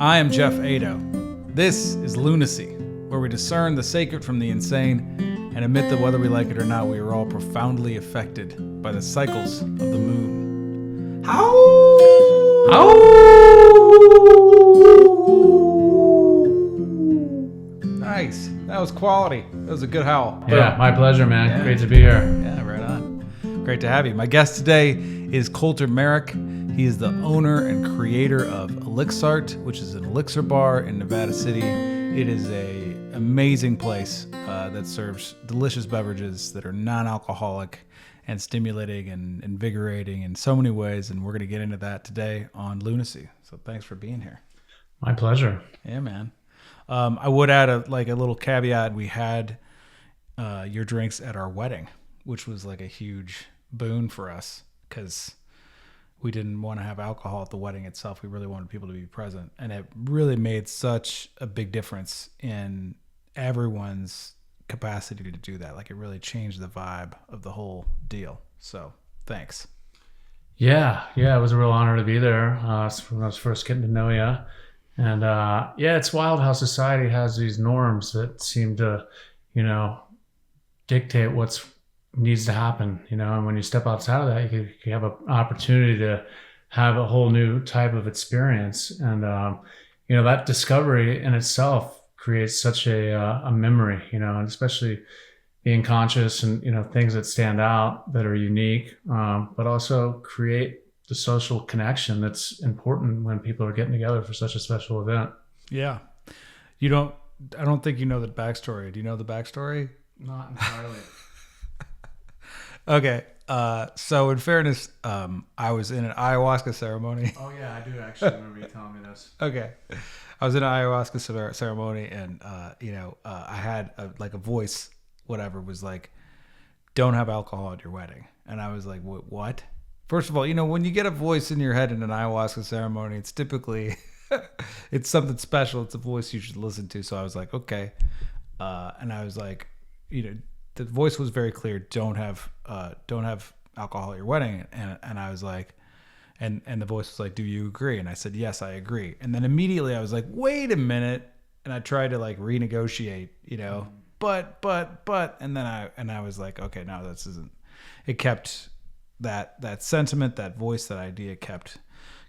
I am Jeff Ado. This is Lunacy, where we discern the sacred from the insane and admit that whether we like it or not, we are all profoundly affected by the cycles of the moon. How? Nice. That was quality. That was a good howl. Yeah, my pleasure, man. Yeah. Great to be here. Yeah, right on. Great to have you. My guest today is Colter Merrick. He is the owner and creator of Elixart, which is an elixir bar in Nevada City. It is an amazing place that serves delicious beverages that are non-alcoholic and stimulating and invigorating in so many ways. And we're going to get into that today on Lunacy. So thanks for being here. My pleasure. Yeah, man. I would add a little caveat. We had your drinks at our wedding, which was like a huge boon for us because we didn't want to have alcohol at the wedding itself. We really wanted people to be present. And it really made such a big difference in everyone's capacity to do that. Like it really changed the vibe of the whole deal. So thanks. Yeah, it was a real honor to be there when I was first getting to know you. And it's wild how society has these norms that seem to, dictate what's needs to happen, and when you step outside of that, you have an opportunity to have a whole new type of experience. And, that discovery in itself creates such a memory, and especially being conscious and, things that stand out that are unique, but also create the social connection that's important when people are getting together for such a special event. Yeah. I don't think you know the backstory. Do you know the backstory? Not entirely. Okay. So in fairness, I was in an ayahuasca ceremony. Oh yeah, I do actually remember you telling me this. Okay. I was in an ayahuasca ceremony and, I had a voice, whatever, was like, don't have alcohol at your wedding. And I was like, what? First of all, when you get a voice in your head in an ayahuasca ceremony, it's typically, it's something special. It's a voice you should listen to. So I was like, okay. And I was like, the voice was very clear. Don't have alcohol at your wedding. And I was like, and the voice was like, do you agree? And I said, yes, I agree. And then immediately I was like, wait a minute. And I tried to renegotiate, but, and then I was like, okay, no, this isn't, it kept that sentiment, that voice, that idea kept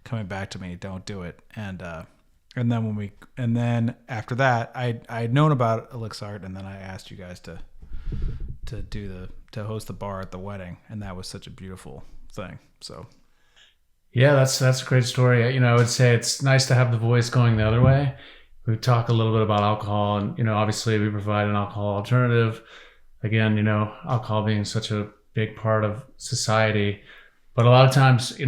coming back to me. Don't do it. And then after that, I had known about Elixart, and then I asked you guys to host the bar at the wedding, and that was such a beautiful thing. So yeah, that's a great story. I would say it's nice to have the voice going the other way. We talk a little bit about alcohol, and obviously we provide an alcohol alternative. Again, alcohol being such a big part of society, but a lot of times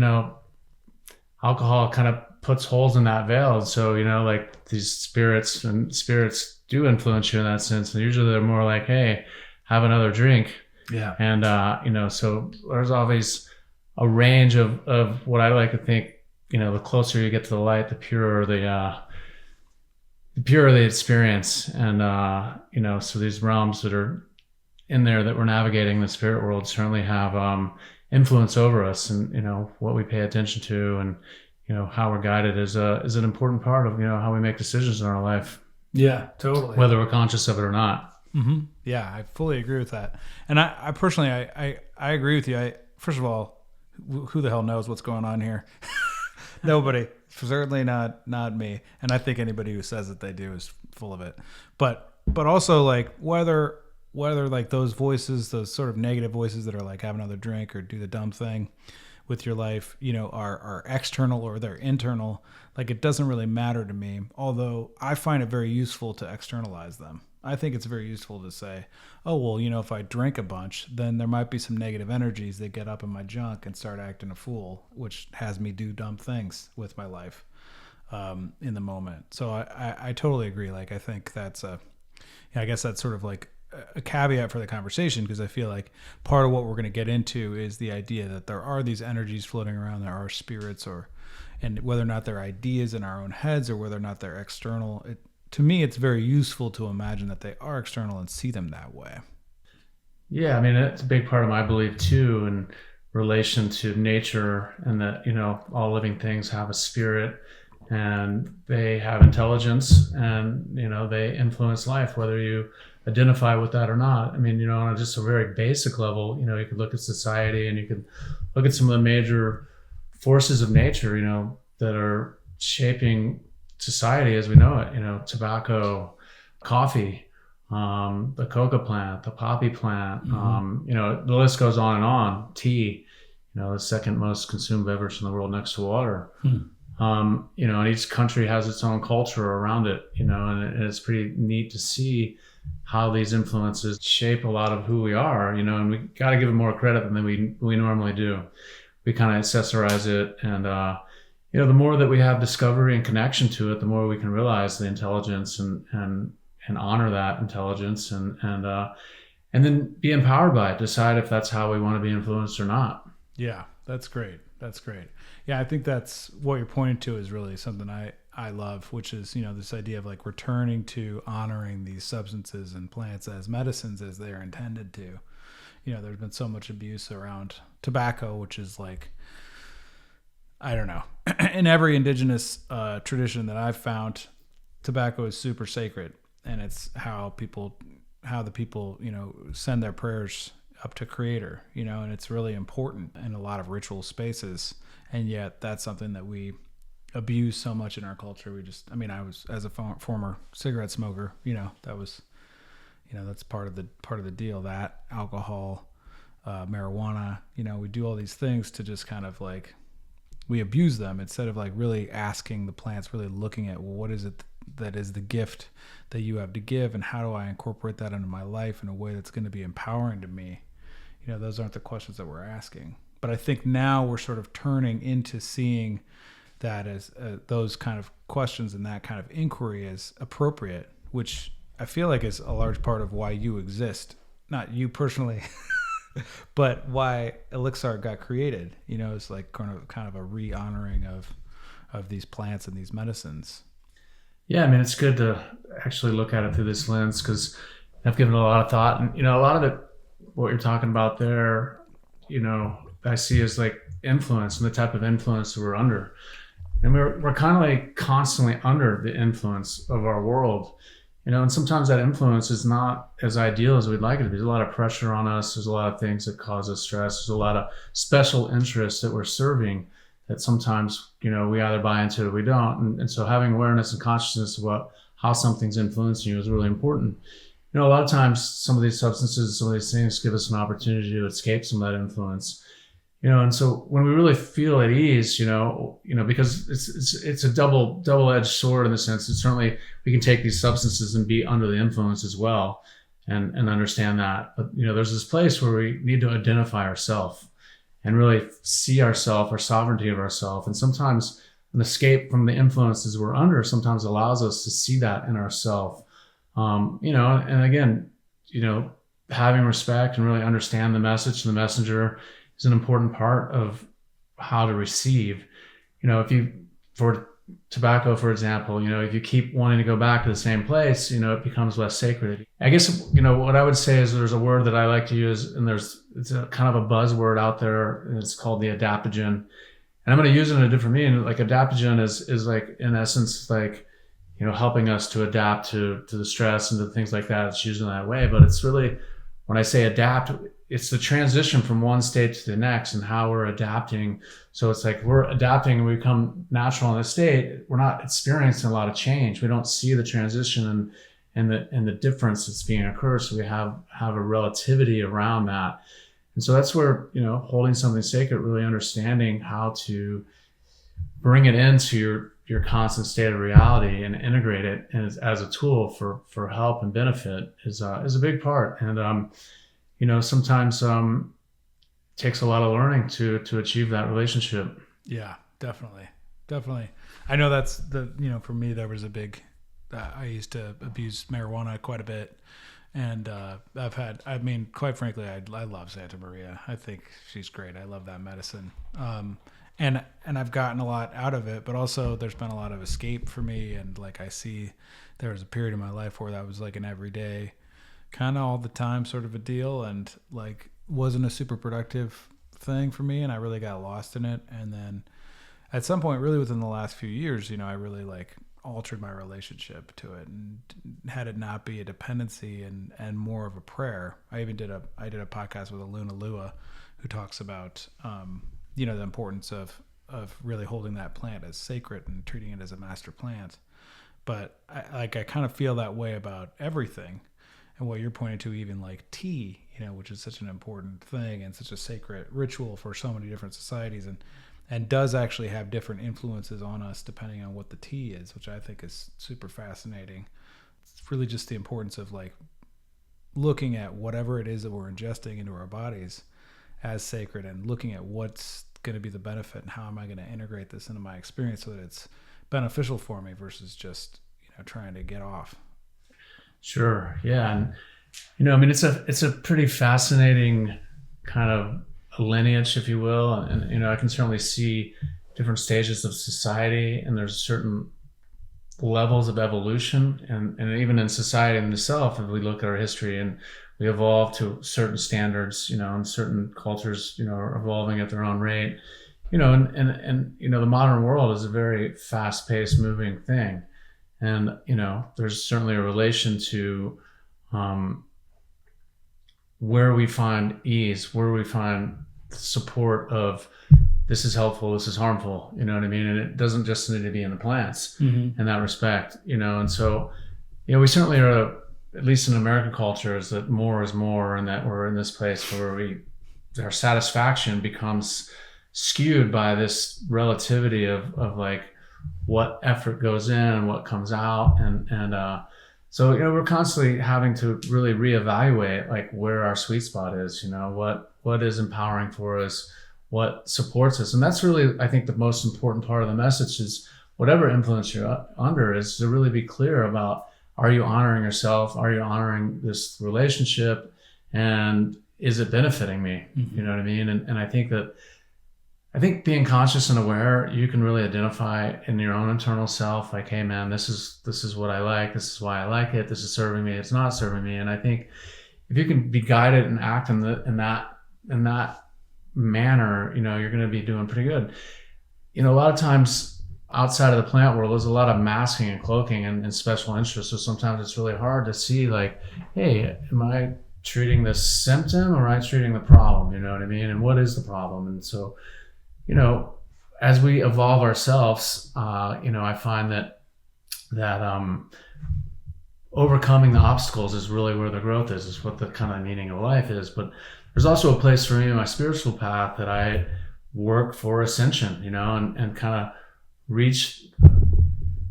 alcohol kind of puts holes in that veil. And so these spirits do influence you in that sense, and usually they're more like, hey, have another drink. Yeah. And so there's always a range of what I like to think, the closer you get to the light, the purer the experience. And so these realms that are in there that we're navigating, the spirit world, certainly have influence over us, and what we pay attention to, and how we're guided is an important part of how we make decisions in our life. Yeah, totally. Whether we're conscious of it or not. Mm-hmm. Yeah, I fully agree with that. And I personally, I agree with you. First of all, who the hell knows what's going on here? Nobody. Certainly not me. And I think anybody who says that they do is full of it. But also whether those voices, those sort of negative voices that are like have another drink or do the dumb thing with your life, are external or they're internal, it doesn't really matter to me. Although I find it very useful to externalize them. I think it's very useful to say, oh, well, if I drink a bunch, then there might be some negative energies that get up in my junk and start acting a fool, which has me do dumb things with my life in the moment. So I totally agree. I think that's I guess that's sort of a caveat for the conversation, because I feel like part of what we're going to get into is the idea that there are these energies floating around, there are spirits, and whether or not they're ideas in our own heads or whether or not they're external. To me, it's very useful to imagine that they are external and see them that way. Yeah, it's a big part of my belief too, in relation to nature, and that all living things have a spirit, and they have intelligence, and they influence life, whether you identify with that or not. I mean, on just a very basic level, you could look at society, and you could look at some of the major forces of nature, that are shaping society as we know it. Tobacco, coffee, the coca plant, the poppy plant, the list goes on and on. Tea, the second most consumed beverage in the world next to water. And each country has its own culture around it, and it's pretty neat to see how these influences shape a lot of who we are, and we got to give it more credit than we normally do. We kind of accessorize it, and the more that we have discovery and connection to it, the more we can realize the intelligence and honor that intelligence, and then be empowered by it, decide if that's how we want to be influenced or not. Yeah, that's great. Yeah, I think that's what you're pointing to is really something I love, which is, this idea of like returning to honoring these substances and plants as medicines as they're intended to. There's been so much abuse around tobacco, which is like, I don't know, in every indigenous tradition that I've found, tobacco is super sacred, and it's how the people, send their prayers up to Creator, and it's really important in a lot of ritual spaces. And yet that's something that we abuse so much in our culture. I was, as a former cigarette smoker, that was, that's part of the deal, that alcohol, marijuana, we do all these things to just kind of like, we abuse them instead of like really asking the plants, really looking at, well, what is it that is the gift that you have to give, and how do I incorporate that into my life in a way that's going to be empowering to me? Those aren't the questions that we're asking. But I think now we're sort of turning into seeing that as those kind of questions and that kind of inquiry as appropriate, which I feel like is a large part of why you exist. Not you personally, but why Elixart got created. It's like kind of a re-honoring of these plants and these medicines. Yeah, it's good to actually look at it through this lens, because I've given it a lot of thought, and a lot of it, what you're talking about there, I see as like influence and the type of influence that we're under. And we're kind of like constantly under the influence of our world, and sometimes that influence is not as ideal as we'd like it to be. There's a lot of pressure on us. There's a lot of things that cause us stress. There's a lot of special interests that we're serving that sometimes, we either buy into it or we don't. And so having awareness and consciousness about how something's influencing you is really important. A lot of times some of these substances, some of these things give us an opportunity to escape some of that influence. And so when we really feel at ease, because it's a double-edged sword in the sense that certainly we can take these substances and be under the influence as well, and understand that. But there's this place where we need to identify ourselves and really see ourselves, our sovereignty of ourselves. And sometimes an escape from the influences we're under sometimes allows us to see that in ourselves. And again, having respect and really understand the message and the messenger is an important part of how to receive. For tobacco, for example, if you keep wanting to go back to the same place, it becomes less sacred. I guess, what I would say is there's a word that I like to use, and it's a kind of a buzzword out there, and it's called the adaptogen. And I'm going to use it in a different meaning. Like adaptogen is like, in essence, like, helping us to adapt to the stress and to things like that. It's used in that way, but it's really, when I say adapt, it's the transition from one state to the next and how we're adapting. So it's like we're adapting and we become natural in a state. We're not experiencing a lot of change. We don't see the transition and the difference that's being occurred. So we have a relativity around that. And so that's where, holding something sacred, really understanding how to bring it into your constant state of reality and integrate it as a tool for help and benefit is a big part. And, sometimes takes a lot of learning to achieve that relationship. Yeah, definitely. I know that's for me, there was a big, I used to abuse marijuana quite a bit. And quite frankly, I love Santa Maria. I think she's great. I love that medicine. And I've gotten a lot out of it, but also there's been a lot of escape for me. And like, I see there was a period in my life where that was like an everyday kind of all the time sort of a deal, and like wasn't a super productive thing for me. And I really got lost in it. And then at some point, really within the last few years, I really like altered my relationship to it and had it not be a dependency and more of a prayer. I did a podcast with a Lunacy who talks about, the importance of really holding that plant as sacred and treating it as a master plant. But I kind of feel that way about everything. And what you're pointing to, even like tea, which is such an important thing and such a sacred ritual for so many different societies, and does actually have different influences on us depending on what the tea is, which I think is super fascinating. It's really just the importance of like looking at whatever it is that we're ingesting into our bodies as sacred and looking at what's going to be the benefit and how am I going to integrate this into my experience so that it's beneficial for me versus just, trying to get off. Sure. Yeah. And, it's a pretty fascinating kind of lineage, if you will. And, I can certainly see different stages of society, and there's certain levels of evolution. And even in society in itself, if we look at our history and we evolve to certain standards, and certain cultures, are evolving at their own rate, and the modern world is a very fast paced moving thing. And, there's certainly a relation to, where we find ease, where we find support of this is helpful, this is harmful, you know what I mean? And it doesn't just need to be in the plants in that respect, and so, we certainly are, at least in American culture, is that more is more, and that we're in this place where our satisfaction becomes skewed by this relativity of like what effort goes in and what comes out. So, we're constantly having to really reevaluate like where our sweet spot is, what is empowering for us, what supports us. And that's really, I think, the most important part of the message is whatever influence you're under is to really be clear about, are you honoring yourself? Are you honoring this relationship? And is it benefiting me? You know what I mean? And I think being conscious and aware, you can really identify in your own internal self, like, hey man, this is what I like. This is why I like it. This is serving me. It's not serving me. And I think if you can be guided and act in that manner, you're going to be doing pretty good. A lot of times outside of the plant world, there's a lot of masking and cloaking and special interests. So sometimes it's really hard to see like, hey, am I treating the symptom or am I treating the problem? You know what I mean? And what is the problem? And so, as we evolve ourselves, I find that overcoming the obstacles is really where the growth is what the kind of meaning of life is. But there's also a place for me in my spiritual path that I work for ascension, and kind of reach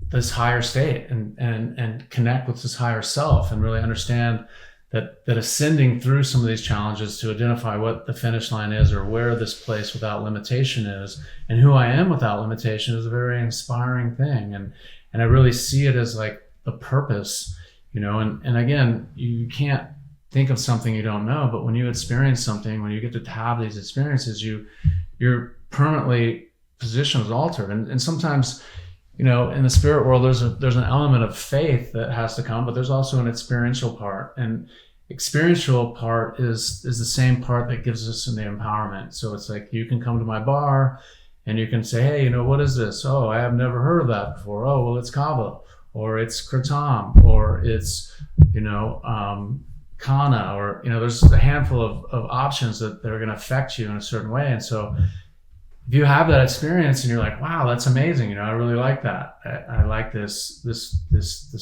this higher state and connect with this higher self and really understand that ascending through some of these challenges to identify what the finish line is or where this place without limitation is and who I am without limitation is a very inspiring thing. And I really see it as like the purpose, and again, you can't think of something you don't know, but when you experience something, when you get to have these experiences, your permanently position is altered. And sometimes, in the spirit world, there's an element of faith that has to come, but there's also an experiential part. And experiential part is the same part that gives us the empowerment. So it's like you can come to my bar and you can say, hey, what is this? Oh, I have never heard of that before. Oh, well, it's kava, or it's kratom, or it's, kana, or, there's a handful of options that are going to affect you in a certain way. And so if you have that experience and you're like, wow, that's amazing. I really like that. I like this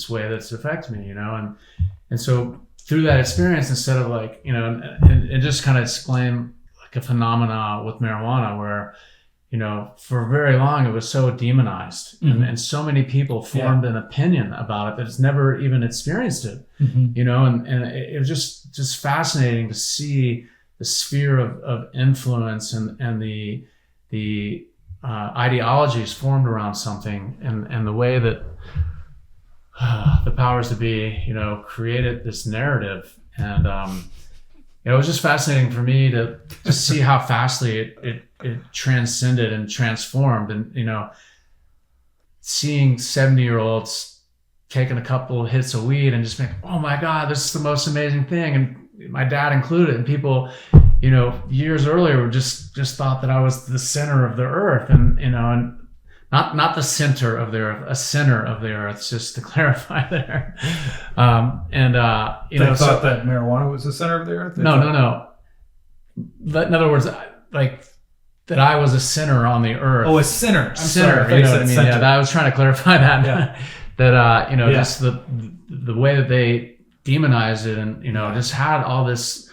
way that's affected me, and so through that experience, instead of like, and just kind of explain like a phenomena with marijuana where, for very long, it was so demonized and so many people formed an opinion about it that it's never even experienced it, and it was just fascinating to see the sphere of influence and the ideologies formed around something and the way that the powers to be, created this narrative. And it was just fascinating for me to see how fastly it transcended and transformed. And, seeing 70-year-olds taking a couple of hits of weed and just being, oh my God, this is the most amazing thing. And my dad included, and people, years earlier just thought that I was the center of the earth. And not the center of the earth, a center of the earth, just to clarify there. They thought that marijuana was the center of the earth? No. In other words, like that I was a sinner on the earth. Oh, a sinner. I'm sinner, sorry. you know what I mean? Center. Yeah, I was trying to clarify that. Yeah. That, just the way that they demonized it and, just had all this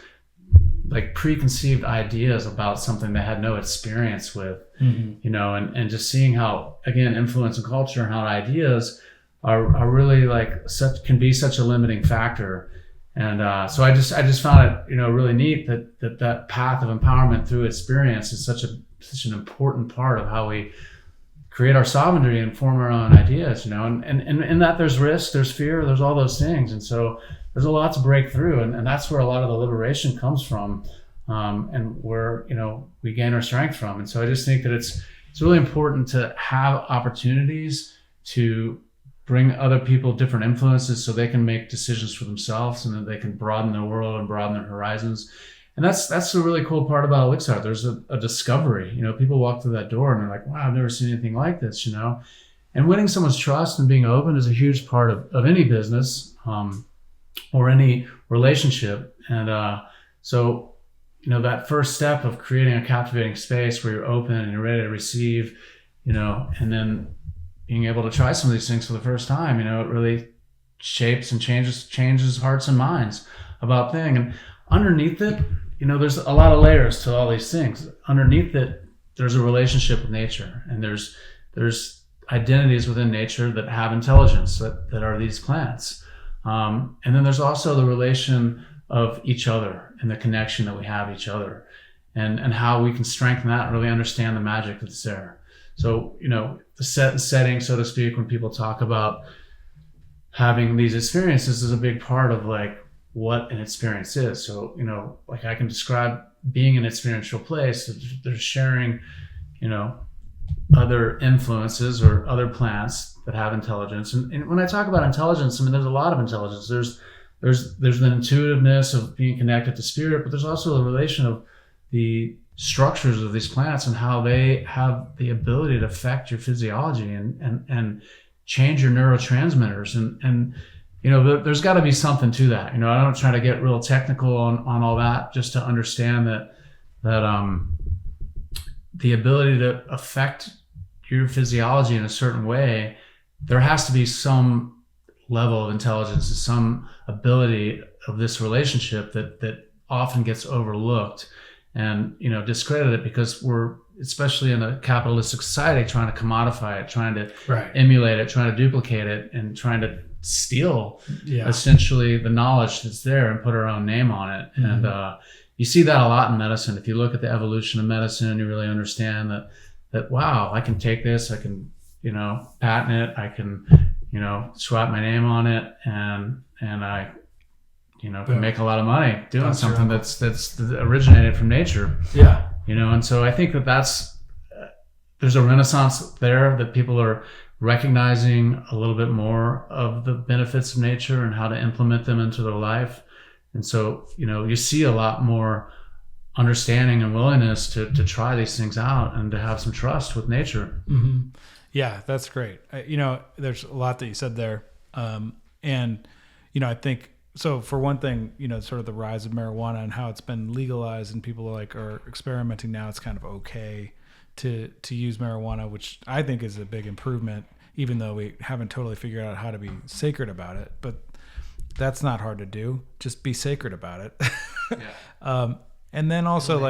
like preconceived ideas about something they had no experience with, and just seeing how, again, influence and culture and how ideas are really like can be such a limiting factor. And so I just found it, really neat that path of empowerment through experience is such an important part of how we create our sovereignty and form our own ideas, and in that there's risk, there's fear, there's all those things. And so there's a lot to break through, and that's where a lot of the liberation comes from, and where we gain our strength from. And so I just think that it's really important to have opportunities to bring other people different influences so they can make decisions for themselves and that they can broaden their world and broaden their horizons. And that's the really cool part about Elixart. There's a discovery. People walk through that door and they're like, wow, I've never seen anything like this, And winning someone's trust and being open is a huge part of any business, or any relationship. And so that first step of creating a captivating space where you're open and you're ready to receive, and then being able to try some of these things for the first time, it really shapes and changes hearts and minds about things. And underneath it, there's a lot of layers to all these things. Underneath it, there's a relationship with nature, and there's identities within nature that have intelligence that are these plants. And then there's also the relation of each other and the connection that we have each other, and how we can strengthen that and really understand the magic that's there. So, the setting, so to speak, when people talk about having these experiences is a big part of like what an experience is. So, like I can describe being in an experiential place, there's sharing, other influences or other plants that have intelligence. And when I talk about intelligence, there's a lot of intelligence. There's the intuitiveness of being connected to spirit, but there's also the relation of the structures of these plants and how they have the ability to affect your physiology and change your neurotransmitters. And there's got to be something to that. I don't try to get real technical on all that, just to understand that the ability to affect your physiology in a certain way, there has to be some level of intelligence and some ability of this relationship that often gets overlooked and discredited, because we're, especially in a capitalistic society, trying to commodify it, trying to emulate it, trying to duplicate it, and trying to steal essentially the knowledge that's there and put our own name on it. Mm-hmm. And you see that a lot in medicine. If you look at the evolution of medicine, you really understand that wow, I can take this, I can patent it, I can swap my name on it, and I can make a lot of money doing something that's originated from nature. Yeah. And so I think that's there's a renaissance there, that people are recognizing a little bit more of the benefits of nature and how to implement them into their life. And so, you see a lot more understanding and willingness to try these things out and to have some trust with nature. Mm-hmm. Yeah, that's great. There's a lot that you said there. And I think, so for one thing, sort of the rise of marijuana and how it's been legalized and people are experimenting now. It's kind of okay to use marijuana, which I think is a big improvement, even though we haven't totally figured out how to be sacred about it. But that's not hard to do. Just be sacred about it. Yeah. And then also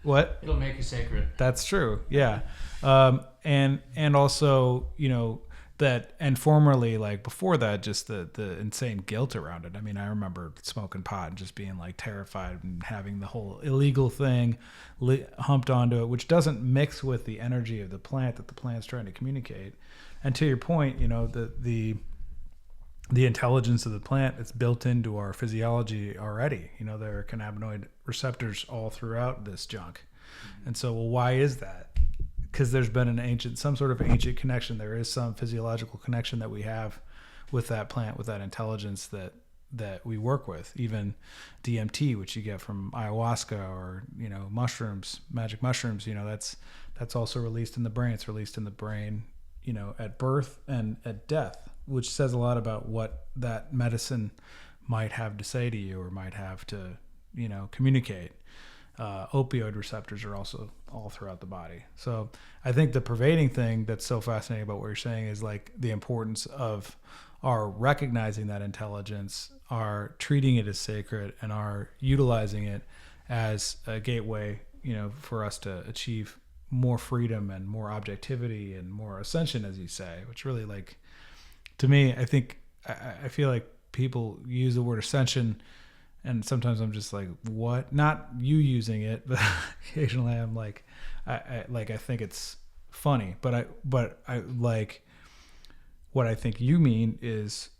what? It'll make you sacred. That's true. Yeah. And also, that, and formerly, before that, just the insane guilt around it. I remember smoking pot and just being terrified and having the whole illegal thing humped onto it, which doesn't mix with the energy of the plant that the plant's trying to communicate. And to your point, the intelligence of the plant, it's built into our physiology already. There are cannabinoid receptors all throughout this junk. And so, why is that? Because there's been some sort of ancient connection. There is some physiological connection that we have with that plant, with that intelligence that that we work with, even DMT, which you get from ayahuasca, or, mushrooms, magic mushrooms, that's also released in the brain. It's released in the brain, at birth and at death, which says a lot about what that medicine might have to say to you, or might have to, communicate. Opioid receptors are also all throughout the body. So I think the pervading thing that's so fascinating about what you're saying is like the importance of our recognizing that intelligence, our treating it as sacred, and our utilizing it as a gateway, for us to achieve more freedom and more objectivity and more ascension, as you say, which really, like, to me, I think, I feel like people use the word ascension, and sometimes I'm just like, what? Not you using it, but occasionally I'm like, I think it's funny, but I like, what I think you mean is,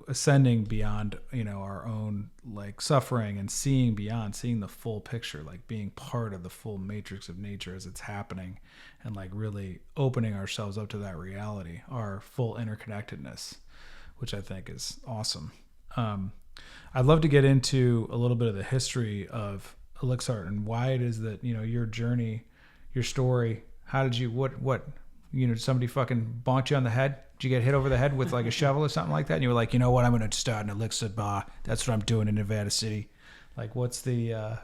ascending beyond, our own like suffering, and seeing beyond, seeing the full picture, like being part of the full matrix of nature as it's happening, and like really opening ourselves up to that reality, our full interconnectedness, which I think is awesome. I'd love to get into a little bit of the history of Elixart and why it is that, your journey, your story, how did you, somebody fucking bonked you on the head? Did you get hit over the head with like a shovel or something like that? And you were like, you know what, I'm going to start an Elixir bar. That's what I'm doing in Nevada City. Like, what's the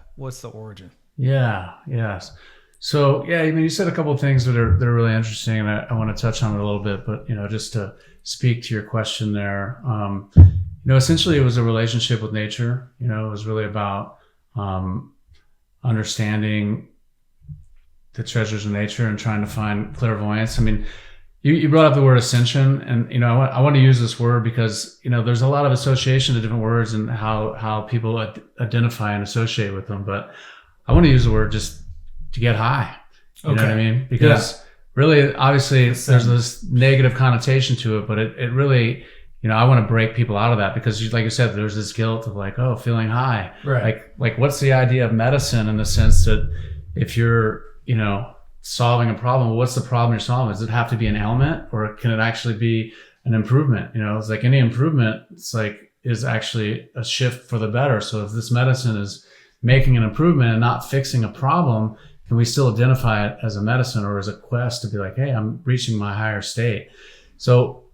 origin? Yeah. Yes. So yeah, you said a couple of things that are really interesting, and I want to touch on it a little bit, but just to speak to your question there, essentially it was a relationship with nature. It was really about understanding the treasures of nature and trying to find clairvoyance. You brought up the word ascension, and I want to use this word because there's a lot of association to different words and how people identify and associate with them. But I want to use the word just to get high. You know what I mean? Because really, obviously, there's this negative connotation to it, but it really, I want to break people out of that, because like you said, there's this guilt of like, oh, feeling high. Right. Like what's the idea of medicine, in the sense that if you're, solving a problem, what's the problem you're solving? Does it have to be an ailment, or can it actually be an improvement? It's like any improvement, is actually a shift for the better. So if this medicine is making an improvement and not fixing a problem, can we still identify it as a medicine or as a quest to be like, hey, I'm reaching my higher state? So,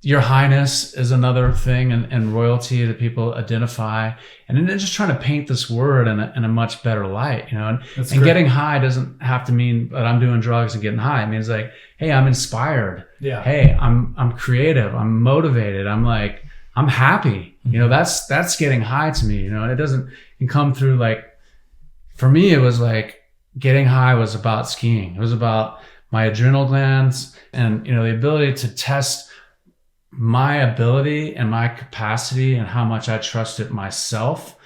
your highness is another thing, and royalty that people identify, and then just trying to paint this word in a much better light, and getting high doesn't have to mean that I'm doing drugs and getting high. It means like, hey, I'm inspired. Yeah. Hey, I'm creative. I'm motivated. I'm happy. Mm-hmm. That's getting high to me, and it can come through, like, for me, it was like getting high was about skiing. It was about my adrenal glands and, the ability to test my ability and my capacity and how much I trusted myself,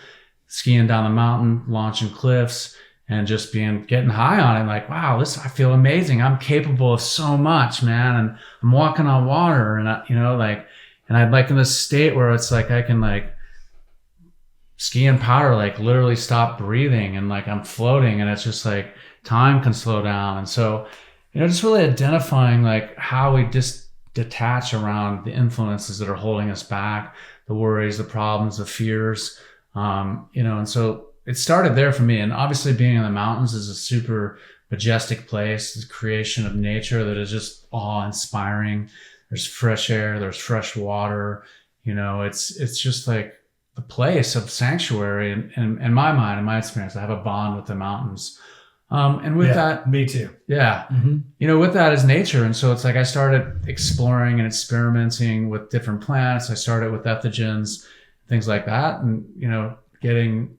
skiing down the mountain, launching cliffs, and just getting high on it. Like, wow, I feel amazing. I'm capable of so much, man. And I'm walking on water, and and I'd like in this state where it's like, I can like ski in powder, like literally stop breathing, and like I'm floating, and it's just like time can slow down. And so, just really identifying like how we detach around the influences that are holding us back, the worries, the problems, the fears, and so it started there for me. And obviously being in the mountains is a super majestic place. It's a creation of nature that is just awe-inspiring. There's fresh air, there's fresh water, it's just like the place of sanctuary. And in my mind, in my experience, I have a bond with the mountains. And with that, me too. Yeah. Mm-hmm. With that is nature. And so it's like I started exploring and experimenting with different plants. I started with entheogens, things like that. And, getting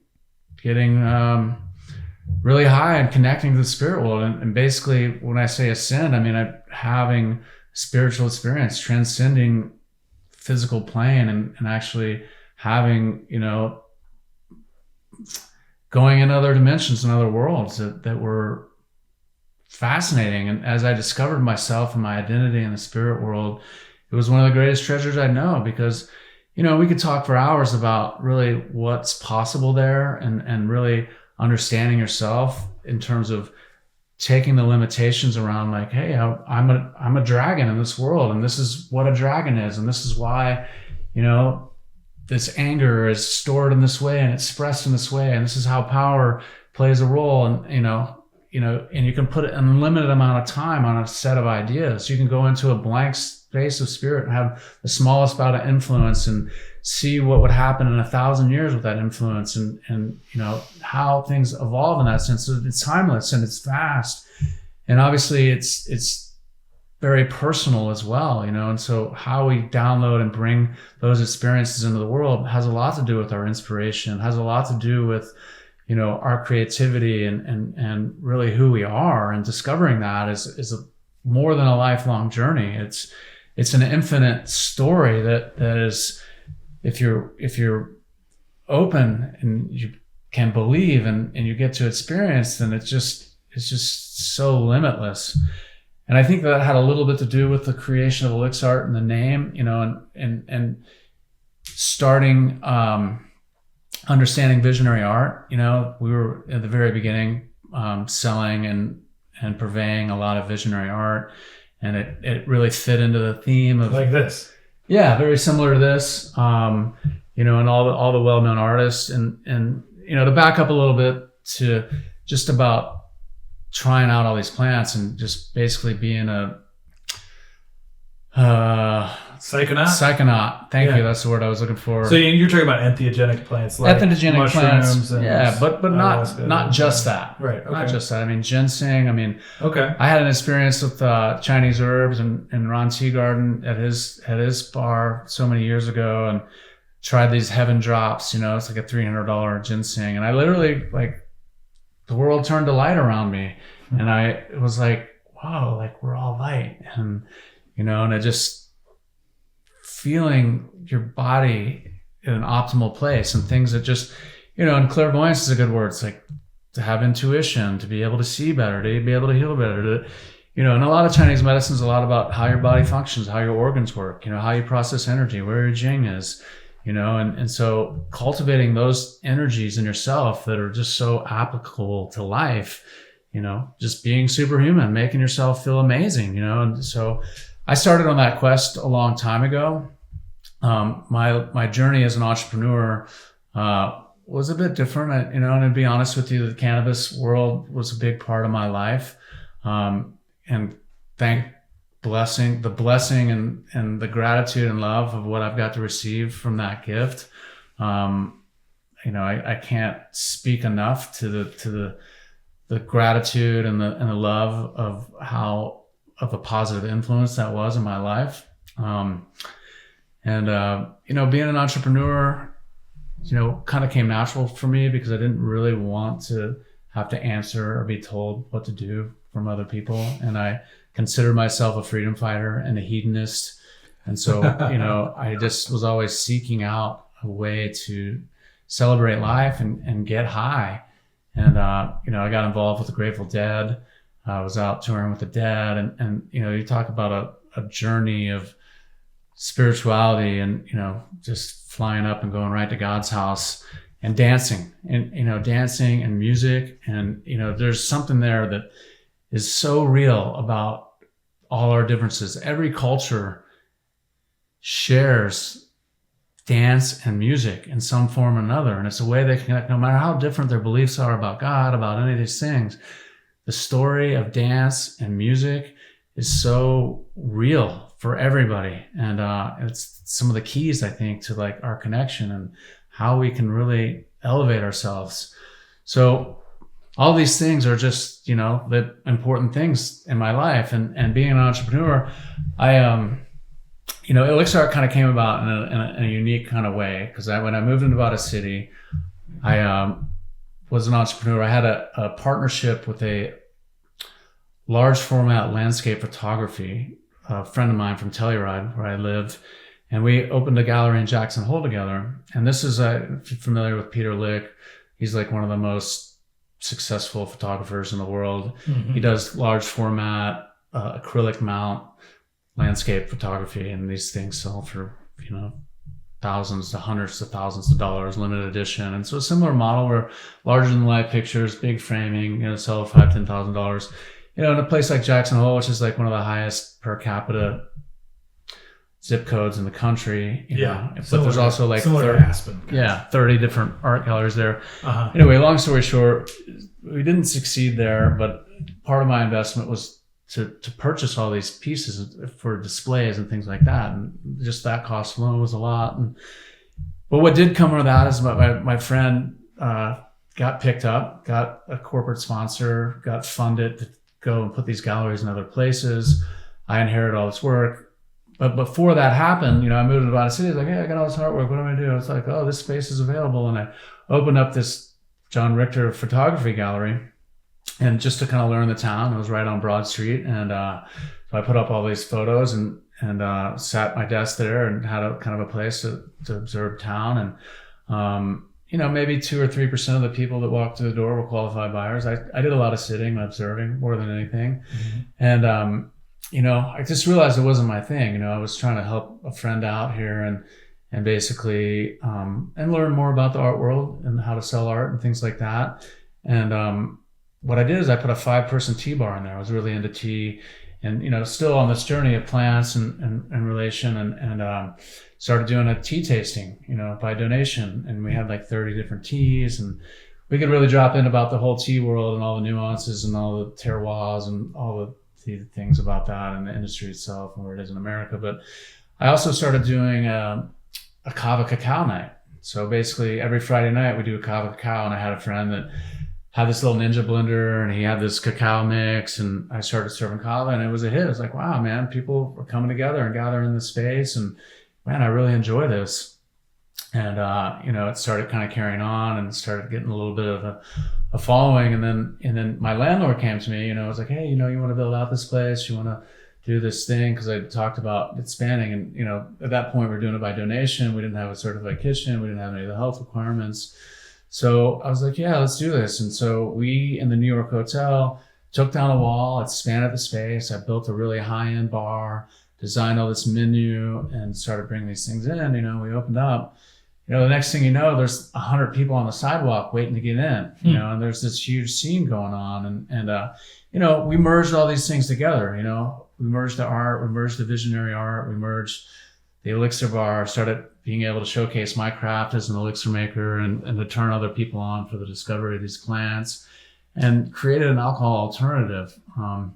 really high and connecting to the spirit world. And basically when I say ascend, I'm having spiritual experience, transcending physical plane, and actually having, going in other dimensions and other worlds that were fascinating. And as I discovered myself and my identity in the spirit world, it was one of the greatest treasures I know, because, we could talk for hours about really what's possible there, and really understanding yourself in terms of taking the limitations around like, hey, I'm a dragon in this world, and this is what a dragon is, and this is why, this anger is stored in this way and expressed in this way, and this is how power plays a role. And and you can put an unlimited amount of time on a set of ideas. You can go into a blank space of spirit and have the smallest amount of influence and see what would happen in 1,000 years with that influence, and how things evolve in that sense. So it's timeless and it's vast, and obviously it's very personal as well, and so how we download and bring those experiences into the world has a lot to do with our inspiration, has a lot to do with our creativity and really who we are, and discovering that is more than a lifelong journey. It's an infinite story that is, if you're open and you can believe and you get to experience, then it's just so limitless. And I think that had a little bit to do with the creation of Elixart and the name, and starting understanding visionary art. We were at the very beginning selling and purveying a lot of visionary art, and it really fit into the theme of like this. Yeah, very similar to this, and all the well-known artists, and to back up a little bit to just about trying out all these plants and just basically being a psychonaut. Thank you. That's the word I was looking for. So you're talking about entheogenic plants, like entheogenic plants, and but not just that. Right. Okay. Not just that. I mean, ginseng. Okay. I had an experience with Chinese herbs and Ron Teagarden at his bar so many years ago, and tried these heaven drops. It's like a $300 ginseng, and I literally, like, the world turned to light around me, and I was like, wow, like we're all light, and and it just feeling your body in an optimal place, and things that just, and clairvoyance is a good word. It's like to have intuition, to be able to see better, to be able to heal better, and a lot of Chinese medicine is a lot about how your body functions, how your organs work, how you process energy, where your jing is, and so cultivating those energies in yourself that are just so applicable to life, just being superhuman, making yourself feel amazing, and so I started on that quest a long time ago. My journey as an entrepreneur was a bit different, and to be honest with you, the cannabis world was a big part of my life, and the blessing and the gratitude and love of what I've got to receive from that gift. I can't speak enough to the gratitude and the love of a positive influence that was in my life. Being an entrepreneur, kind of came natural for me because I didn't really want to have to answer or be told what to do from other people. And I considered myself a freedom fighter and a hedonist. And so, I just was always seeking out a way to celebrate life and get high. And, I got involved with the Grateful Dead. I was out touring with the Dead, and you talk about a journey of spirituality and, just flying up and going right to God's house and dancing and music. And, there's something there that is so real about all our differences. Every culture shares dance and music in some form or another. And it's a way they can connect, no matter how different their beliefs are about God, about any of these things. The story of dance and music is so real for everybody. And it's some of the keys, I think, to like our connection and how we can really elevate ourselves. So all these things are just, the important things in my life. And being an entrepreneur, Elixart kind of came about in a unique kind of way. Because when I moved into Nevada City, I was an entrepreneur. I had a partnership with a large format landscape photography, a friend of mine from Telluride, where I lived. And we opened a gallery in Jackson Hole together. And this is, if you're familiar with Peter Lick, he's like one of the most successful photographers in the world. Mm-hmm. He does large format, acrylic mount landscape photography. And these things sell for, thousands to hundreds of thousands of dollars, limited edition. And so a similar model where larger than life pictures, big framing, sell for $5,000, $10,000. In a place like Jackson Hole, which is like one of the highest per capita zip codes in the country. You know? But Similar, there's also like similar to Aspen. 30 different art galleries there. Uh-huh. Anyway, long story short, we didn't succeed there, but part of my investment was to purchase all these pieces for displays and things like that. And just that cost alone was a lot. But what did come of that is my friend got picked up, got a corporate sponsor, got funded to go and put these galleries in other places. I inherited all this work. But before that happened, you know, I moved to Nevada City. I was like, hey, I got all this artwork. What am I going to do? It's like, oh, this space is available. And I opened up this John Richter photography gallery. And just to kind of learn the town, it was right on Broad Street. And so I put up all these photos and sat at my desk there and had a kind of a place to observe town. And, you know, maybe 2 or 3% of the people that walked through the door were qualified buyers. I did a lot of sitting and observing more than anything. Mm-hmm. And, you know, I just realized it wasn't my thing. You know, I was trying to help a friend out here and basically, and learn more about the art world and how to sell art and things like that. And, what I did is I put a 5-person tea bar in there. I was really into tea and, you know, still on this journey of plants and relation and started doing a tea tasting, you know, by donation. And we had like 30 different teas and we could really drop in about the whole tea world and all the nuances and all the terroirs and all the things about that and the industry itself and where it is in America. But I also started doing a kava cacao night. So basically every Friday night we do a kava cacao, and I had a friend that had this little ninja blender and he had this cacao mix, and I started serving kava and it was a hit. It was like, wow, man, people were coming together and gathering in this space, and man, I really enjoy this. And, you know, it started kind of carrying on and started getting a little bit of a following. And then my landlord came to me, you know, was like, hey, you know, you want to build out this place? You want to do this thing? Cause I talked about expanding, and, you know, at that point we were doing it by donation. We didn't have a certified kitchen. We didn't have any of the health requirements. So I was like, yeah, let's do this. And so we, in the New York hotel, took down a wall, expanded the space. I built a really high-end bar, designed all this menu, and started bringing these things in. You know, we opened up. You know, the next thing you know, there's 100 people on the sidewalk waiting to get in. You know, and there's this huge scene going on. And you know, we merged all these things together. You know, we merged the art, we merged the visionary art, we merged the elixir bar, started being able to showcase my craft as an elixir maker and to turn other people on for the discovery of these plants, and created an alcohol alternative. I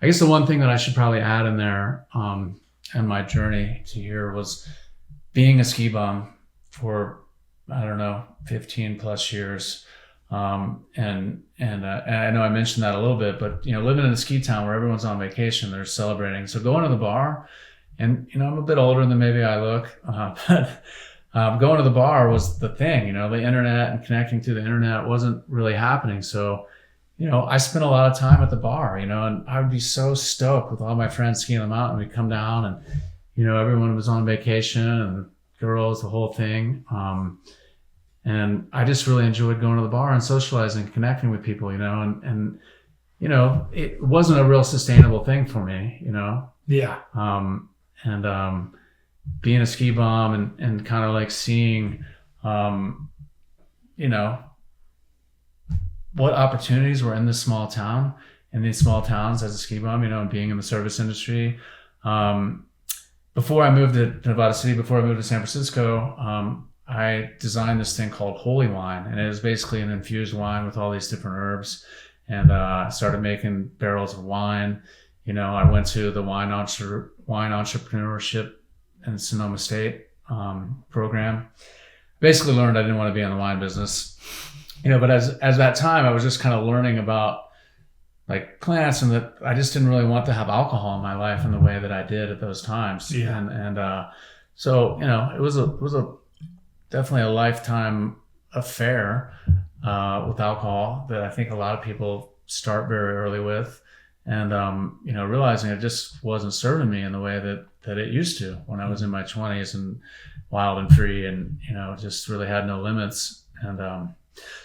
guess the one thing that I should probably add in there, and my journey to here, was being a ski bum for, I don't know, 15 plus years. And I know I mentioned that a little bit, but, you know, living in a ski town where everyone's on vacation, they're celebrating. So going to the bar, and, you know, I'm a bit older than maybe I look, but going to the bar was the thing. You know, the internet and connecting to the internet wasn't really happening. So, you know, I spent a lot of time at the bar, you know, and I would be so stoked with all my friends skiing on the mountain. We'd come down and, you know, everyone was on vacation and girls, the whole thing. And I just really enjoyed going to the bar and socializing, connecting with people, you know, and you know, it wasn't a real sustainable thing for me, you know? Yeah. Being a ski bum and kind of like seeing, you know, what opportunities were in this small town, in these small towns as a ski bum, you know, and being in the service industry. Before I moved to Nevada City, before I moved to San Francisco, I designed this thing called Holy Wine, and it was basically an infused wine with all these different herbs, and started making barrels of wine. You know, I went to the wine entrepreneurship in Sonoma State program. Basically learned I didn't want to be in the wine business, you know, but as that time, I was just kind of learning about like plants, and that I just didn't really want to have alcohol in my life in the way that I did at those times. Yeah. And so, you know, it was a definitely a lifetime affair with alcohol that I think a lot of people start very early with. And, you know, realizing it just wasn't serving me in the way that it used to when I was in my 20s and wild and free, and, you know, just really had no limits. And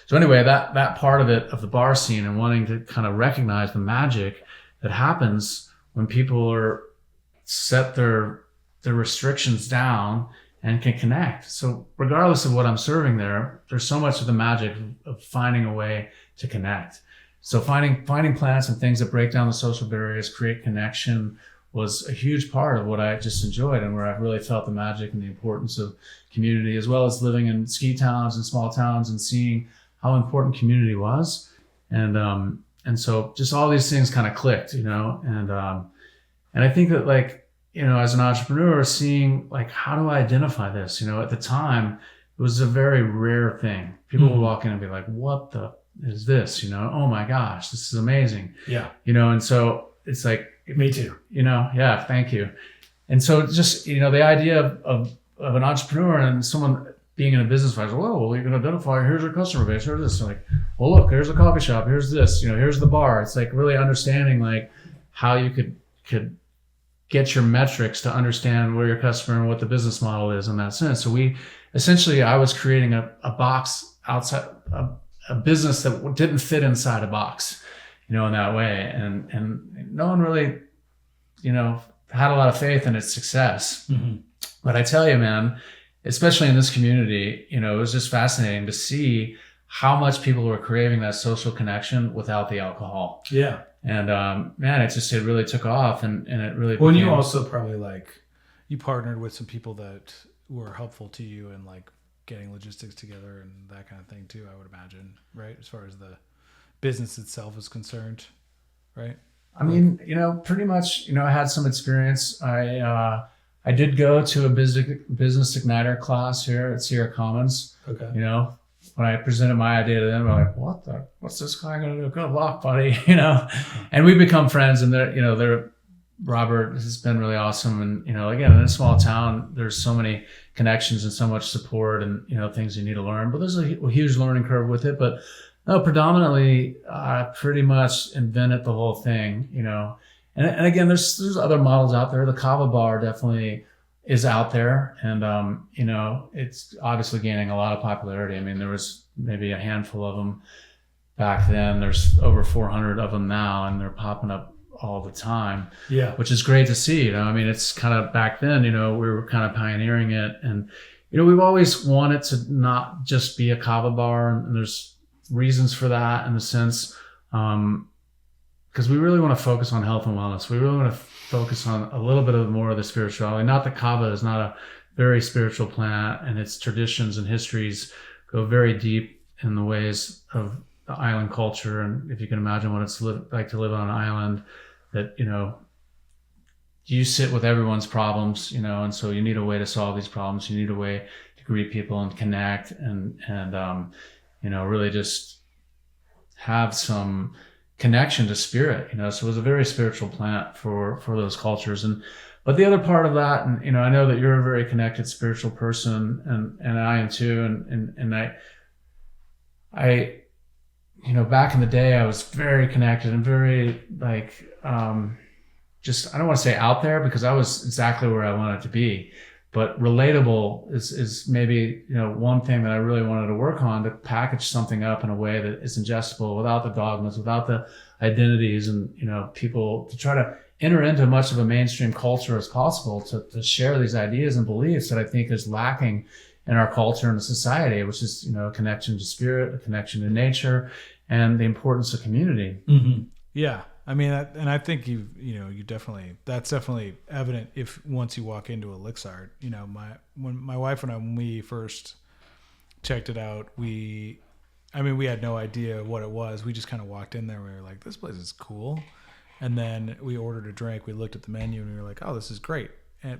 so anyway, that part of it, of the bar scene, and wanting to kind of recognize the magic that happens when people are set their restrictions down and can connect. So regardless of what I'm serving there's so much of the magic of finding a way to connect. So finding plants and things that break down the social barriers, create connection was a huge part of what I just enjoyed, and where I really felt the magic and the importance of community, as well as living in ski towns and small towns and seeing how important community was. And so just all these things kind of clicked, and I think that, like, as an entrepreneur, seeing like, how do I identify this? At the time, it was a very rare thing. People would walk in and be like, what the is this? Oh my gosh, this is amazing. Yeah. And so it's like, me too. Yeah, thank you. And so just, the idea of an entrepreneur and someone being in a business, I was, well, you can identify, here's your customer base, here's this. Like, well, look, here's a coffee shop, here's this, here's the bar. It's like really understanding like how you could get your metrics to understand where your customer and what the business model is in that sense. So I was creating a box outside, a business that didn't fit inside a box, in that way. And no one really, had a lot of faith in its success. Mm-hmm. But I tell you, man, especially in this community, it was just fascinating to see how much people were craving that social connection without the alcohol. Yeah. And man, it really took off, and it really. Well, and you also probably you partnered with some people that were helpful to you in like getting logistics together and that kind of thing too, I would imagine, right? As far as the business itself is concerned, right? I mean, pretty much, I had some experience. I did go to a business igniter class here at Sierra Commons. Okay. When I presented my idea to them, they're like, what's this guy going to do? Good luck, buddy. And we become friends, and Robert has been really awesome. And, again, in a small town, there's so many connections and so much support and, things you need to learn, but there's a huge learning curve with it. But no, predominantly, I pretty much invented the whole thing, and again, there's other models out there. The Kava bar definitely is out there, and, it's obviously gaining a lot of popularity. I mean, there was maybe a handful of them back then. There's over 400 of them now, and they're popping up all the time. Yeah. Which is great to see. I mean, it's kind of back then, we were kind of pioneering it, and, we've always wanted to not just be a Kava bar, and there's reasons for that in the sense, because we really want to focus on health and wellness. We really want to focus on a little bit more of the spirituality. Not that Kava is not a very spiritual plant, and its traditions and histories go very deep in the ways of the island culture. And if you can imagine what it's like to live on an island, that, you sit with everyone's problems, and so you need a way to solve these problems. You need a way to greet people and connect and really just have some connection to spirit, so it was a very spiritual plant for those cultures. But the other part of that, and I know that you're a very connected spiritual person, and I am too, and I back in the day, I was very connected and very just, I don't want to say out there, because I was exactly where I wanted to be, but relatable is maybe, one thing that I really wanted to work on, to package something up in a way that is ingestible, without the dogmas, without the identities, and, people to try to enter into much of a mainstream culture as possible, to share these ideas and beliefs that I think is lacking in our culture and society, which is, a connection to spirit, a connection to nature, and the importance of community. Mm-hmm. Yeah. I mean, and I think that's definitely evident once you walk into Elixart. When my wife and I, when we first checked it out, we had no idea what it was. We just kind of walked in there and we were like, this place is cool. And then we ordered a drink, we looked at the menu, and we were like, oh, this is great.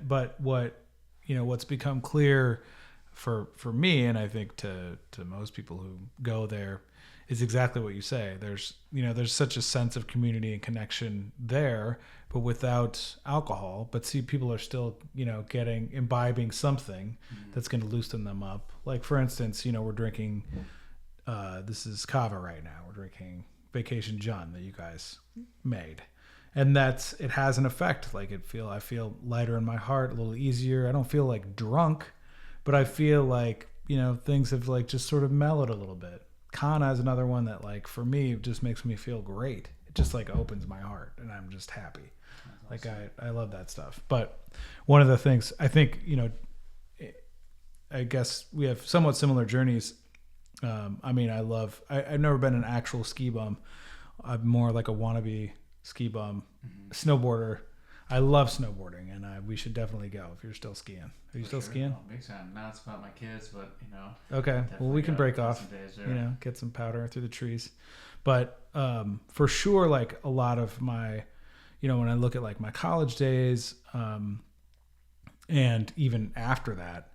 But what's become clear for me, and I think to most people who go there, is exactly what you say. There's such a sense of community and connection there, but without alcohol. But see, people are still, imbibing something that's going to loosen them up. Like, for instance, we're drinking, this is Kava right now. We're drinking Vacation Jun that you guys made. And it has an effect. Like, I feel lighter in my heart, a little easier. I don't feel like drunk, but I feel like, things have just sort of mellowed a little bit. Kana is another one that, for me, just makes me feel great. It just opens my heart, and I'm just happy. That's awesome. I love that stuff. But one of the things I think, I guess we have somewhat similar journeys. I've never been an actual ski bum. I'm more like a wannabe ski bum, snowboarder. I love snowboarding, and we should definitely go if you're still skiing. Are you still skiing? Oh, big time. Now it's about my kids, but Okay. Well, we can break off. Get some powder through the trees. But for sure, like a lot of my, when I look at like my college days, and even after that,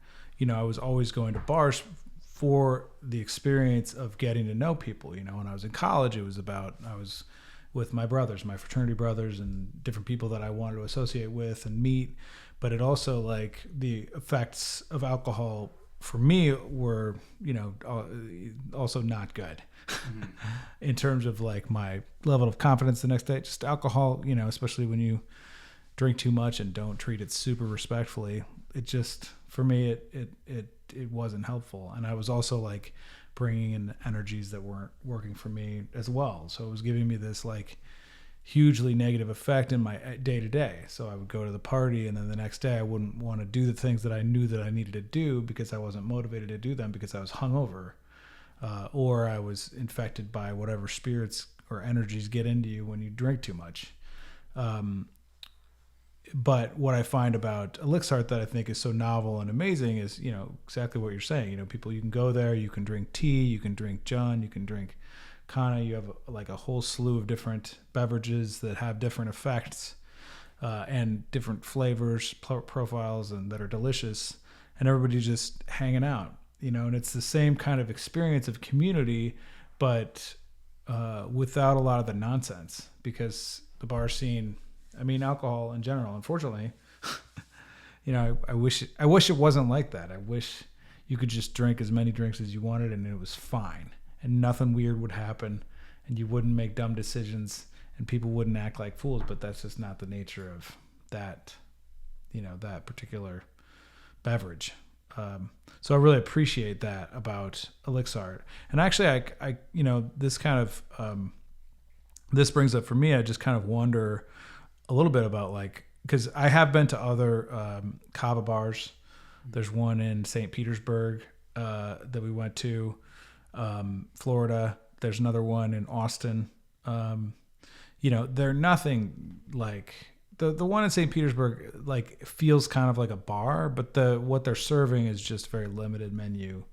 I was always going to bars for the experience of getting to know people. When I was in college, it was about, I was with my brothers, my fraternity brothers, and different people that I wanted to associate with and meet. But it also, like, the effects of alcohol for me were, also not good in terms of like my level of confidence the next day. Just alcohol, especially when you drink too much and don't treat it super respectfully, it just, for me, it wasn't helpful. And I was also like bringing in energies that weren't working for me as well. So it was giving me this like hugely negative effect in my day to day. So I would go to the party, and then the next day I wouldn't want to do the things that I knew that I needed to do because I wasn't motivated to do them because I was hungover, or I was infected by whatever spirits or energies get into you when you drink too much. But what I find about Elixart that I think is so novel and amazing is, exactly what you're saying. People, you can go there, you can drink tea, you can drink Jun, you can drink Kana. You have like a whole slew of different beverages that have different effects and different flavors, profiles, and that are delicious. And everybody's just hanging out, and it's the same kind of experience of community, but without a lot of the nonsense, because the bar scene, alcohol in general, unfortunately, I wish it wasn't like that. I wish you could just drink as many drinks as you wanted and it was fine and nothing weird would happen and you wouldn't make dumb decisions and people wouldn't act like fools, but that's just not the nature of that, that particular beverage. So I really appreciate that about Elixart. And actually, I this kind of, this brings up for me, I just kind of wonder a little bit about like, because I have been to other kava bars. There's one in St. Petersburg that we went to, Florida. There's another one in Austin. They're nothing like the one in St. Petersburg. Like feels kind of like a bar, but what they're serving is just very limited menu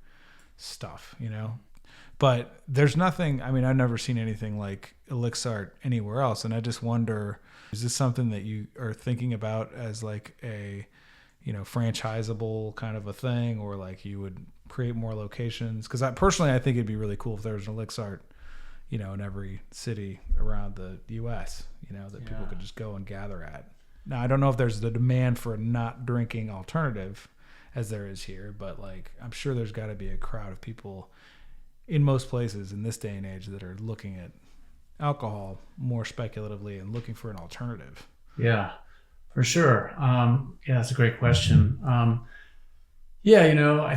stuff. But there's nothing. I've never seen anything like Elixart anywhere else, and I just wonder. Is this something that you are thinking about as like a, franchisable kind of a thing, or like you would create more locations? Because I think it'd be really cool if there was an Elixart, in every city around the U.S., that people could just go and gather at. Now, I don't know if there's the demand for a not drinking alternative as there is here, but like, I'm sure there's got to be a crowd of people in most places in this day and age that are looking at alcohol more speculatively and looking for an alternative. Yeah, for sure. That's a great question. I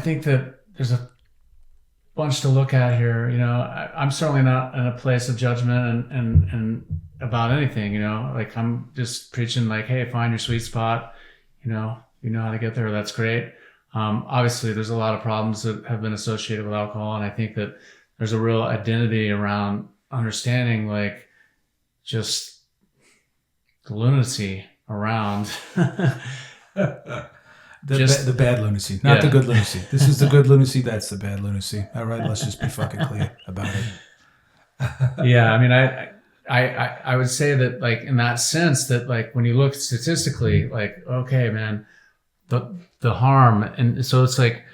think that there's a bunch to look at here. I'm certainly not in a place of judgment and about anything, like I'm just preaching like, hey, find your sweet spot, you know how to get there. That's great. Obviously there's a lot of problems that have been associated with alcohol. And I think that there's a real identity around understanding like just the lunacy around the bad lunacy, not the good lunacy. This is the good lunacy. That's the bad lunacy. All right. Let's just be fucking clear about it. Yeah. I would say that like in that sense that like when you look statistically, like, okay, man, the harm. And so it's like,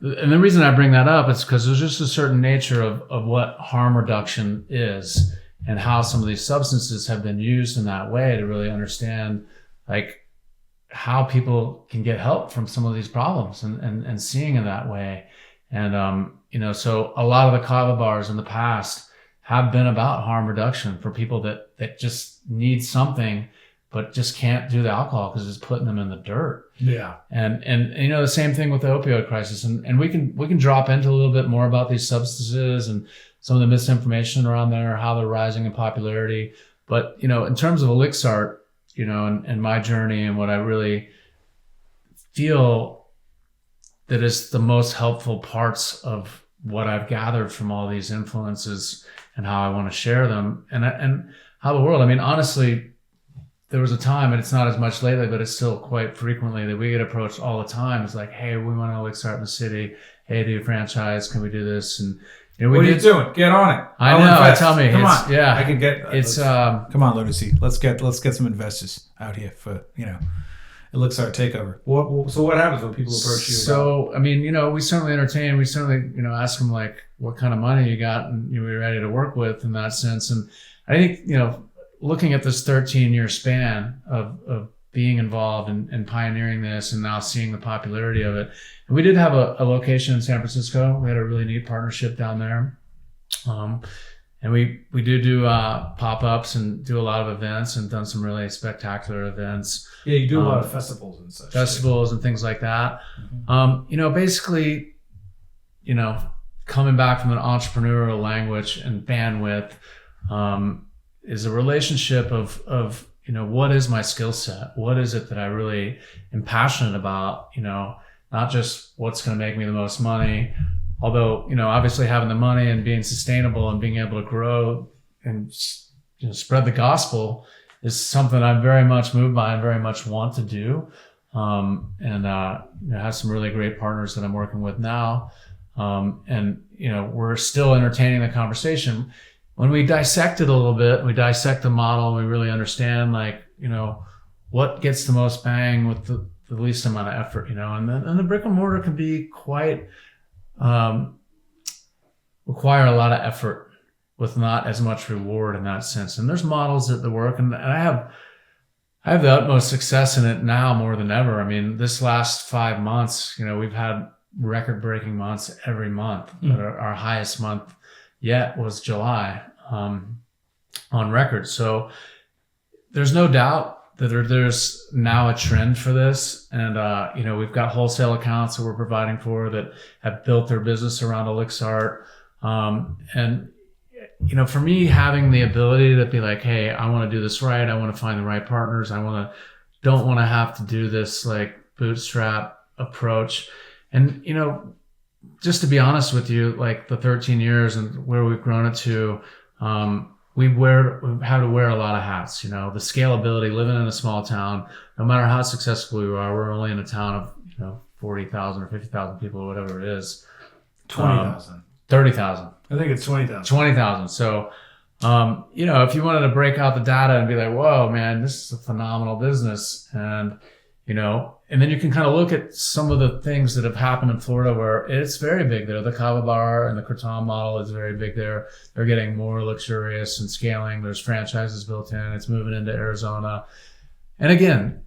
and the reason I bring that up is because there's just a certain nature of what harm reduction is and how some of these substances have been used in that way to really understand like how people can get help from some of these problems and seeing in that way. And, so a lot of the kava bars in the past have been about harm reduction for people that just need something but just can't do the alcohol because it's putting them in the dirt. Yeah. And the same thing with the opioid crisis. And we can drop into a little bit more about these substances and some of the misinformation around there, how they're rising in popularity. But, in terms of Elixart, and my journey and what I really feel that is the most helpful parts of what I've gathered from all these influences and how I want to share them and how the world, honestly, there was a time, and it's not as much lately, but it's still quite frequently that we get approached all the time. It's like, hey, we want to Elixart in the city. Hey, do you franchise? Can we do this? And what are you doing? Get on it. I know. Tell me. Come on. Yeah. I can get. It's come on, Lunacy. Let's get some investors out here for Elixart takeover. So what happens when people approach you? So I mean, we certainly entertain. We certainly ask them like, what kind of money you got, and you're ready to work with in that sense. And I think looking at this 13-year span of being involved and pioneering this, and now seeing the popularity of it. And we did have a location in San Francisco. We had a really neat partnership down there. And we do pop-ups and do a lot of events, and done some really spectacular events. Yeah, you do a lot of festivals and such. Festivals and things like that. Basically, coming back from an entrepreneurial language and bandwidth, is a relationship of what is my skill set? What is it that I really am passionate about? Not just what's going to make me the most money, although, obviously having the money and being sustainable and being able to grow and spread the gospel is something I'm very much moved by and very much want to do. Have some really great partners that I'm working with now. We're still entertaining the conversation. When we dissect it a little bit, we dissect the model, and we really understand what gets the most bang with the least amount of effort, and the brick and mortar can be quite, require a lot of effort with not as much reward in that sense. And there's models that work, and I have the utmost success in it now more than ever. I mean, this last 5 months, we've had record-breaking months every month. But our highest month yet was July on record. So there's no doubt that there's now a trend for this. And, we've got wholesale accounts that we're providing for that have built their business around Elixart. For me, having the ability to be like, hey, I want to do this right. I want to find the right partners. Don't want to have to do this like bootstrap approach. And, just to be honest with you, like the 13 years and where we've grown it to, we've had to wear a lot of hats. The scalability, living in a small town, no matter how successful we are, we're only in a town of 40,000 or 50,000 people, whatever it is. 20,000. 30,000. I think it's 20,000. 20,000. So, if you wanted to break out the data and be like, whoa, man, this is a phenomenal business. And, and then you can kind of look at some of the things that have happened in Florida where it's very big there. The Kava Bar and the Kratom model is very big there. They're getting more luxurious and scaling. There's franchises built in. It's moving into Arizona. And again,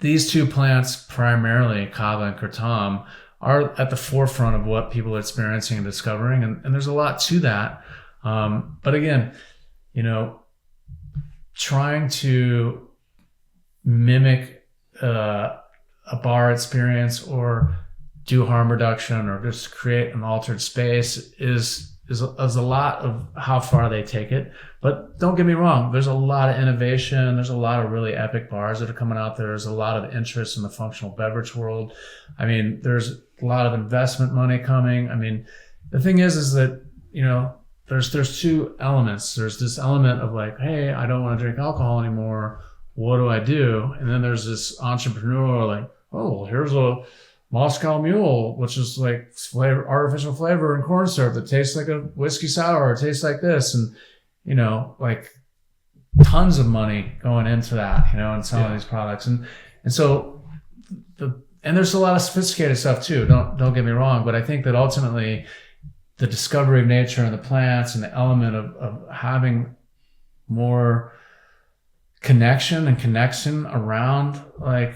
these two plants, primarily Kava and Kratom, are at the forefront of what people are experiencing and discovering. And there's a lot to that. But again, trying to mimic a bar experience or do harm reduction or just create an altered space is a lot of how far they take it. But don't get me wrong, there's a lot of innovation. There's a lot of really epic bars that are coming out there. There's a lot of interest in the functional beverage world. I mean, there's a lot of investment money coming. I mean, the thing is that, there's two elements. There's this element of like, hey, I don't want to drink alcohol anymore. What do I do? And then there's this entrepreneurial like, oh, here's a Moscow Mule, which is like artificial flavor and corn syrup that tastes like a whiskey sour or tastes like this. And, like tons of money going into that, and selling these products. And so and there's a lot of sophisticated stuff too. Don't get me wrong, but I think that ultimately the discovery of nature and the plants and the element of having more connection around like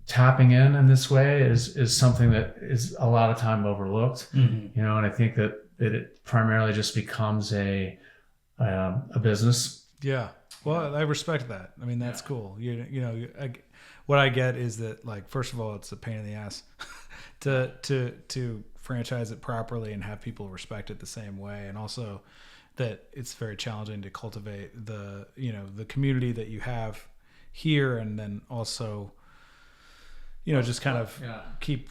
tapping in this way is something that is a lot of time overlooked. And I think that it primarily just becomes a business. Yeah. Well, I respect that. I mean, that's cool. What I get is that, like, first of all, it's a pain in the ass to franchise it properly and have people respect it the same way, and also that it's very challenging to cultivate the community that you have here, and then also just kind of keep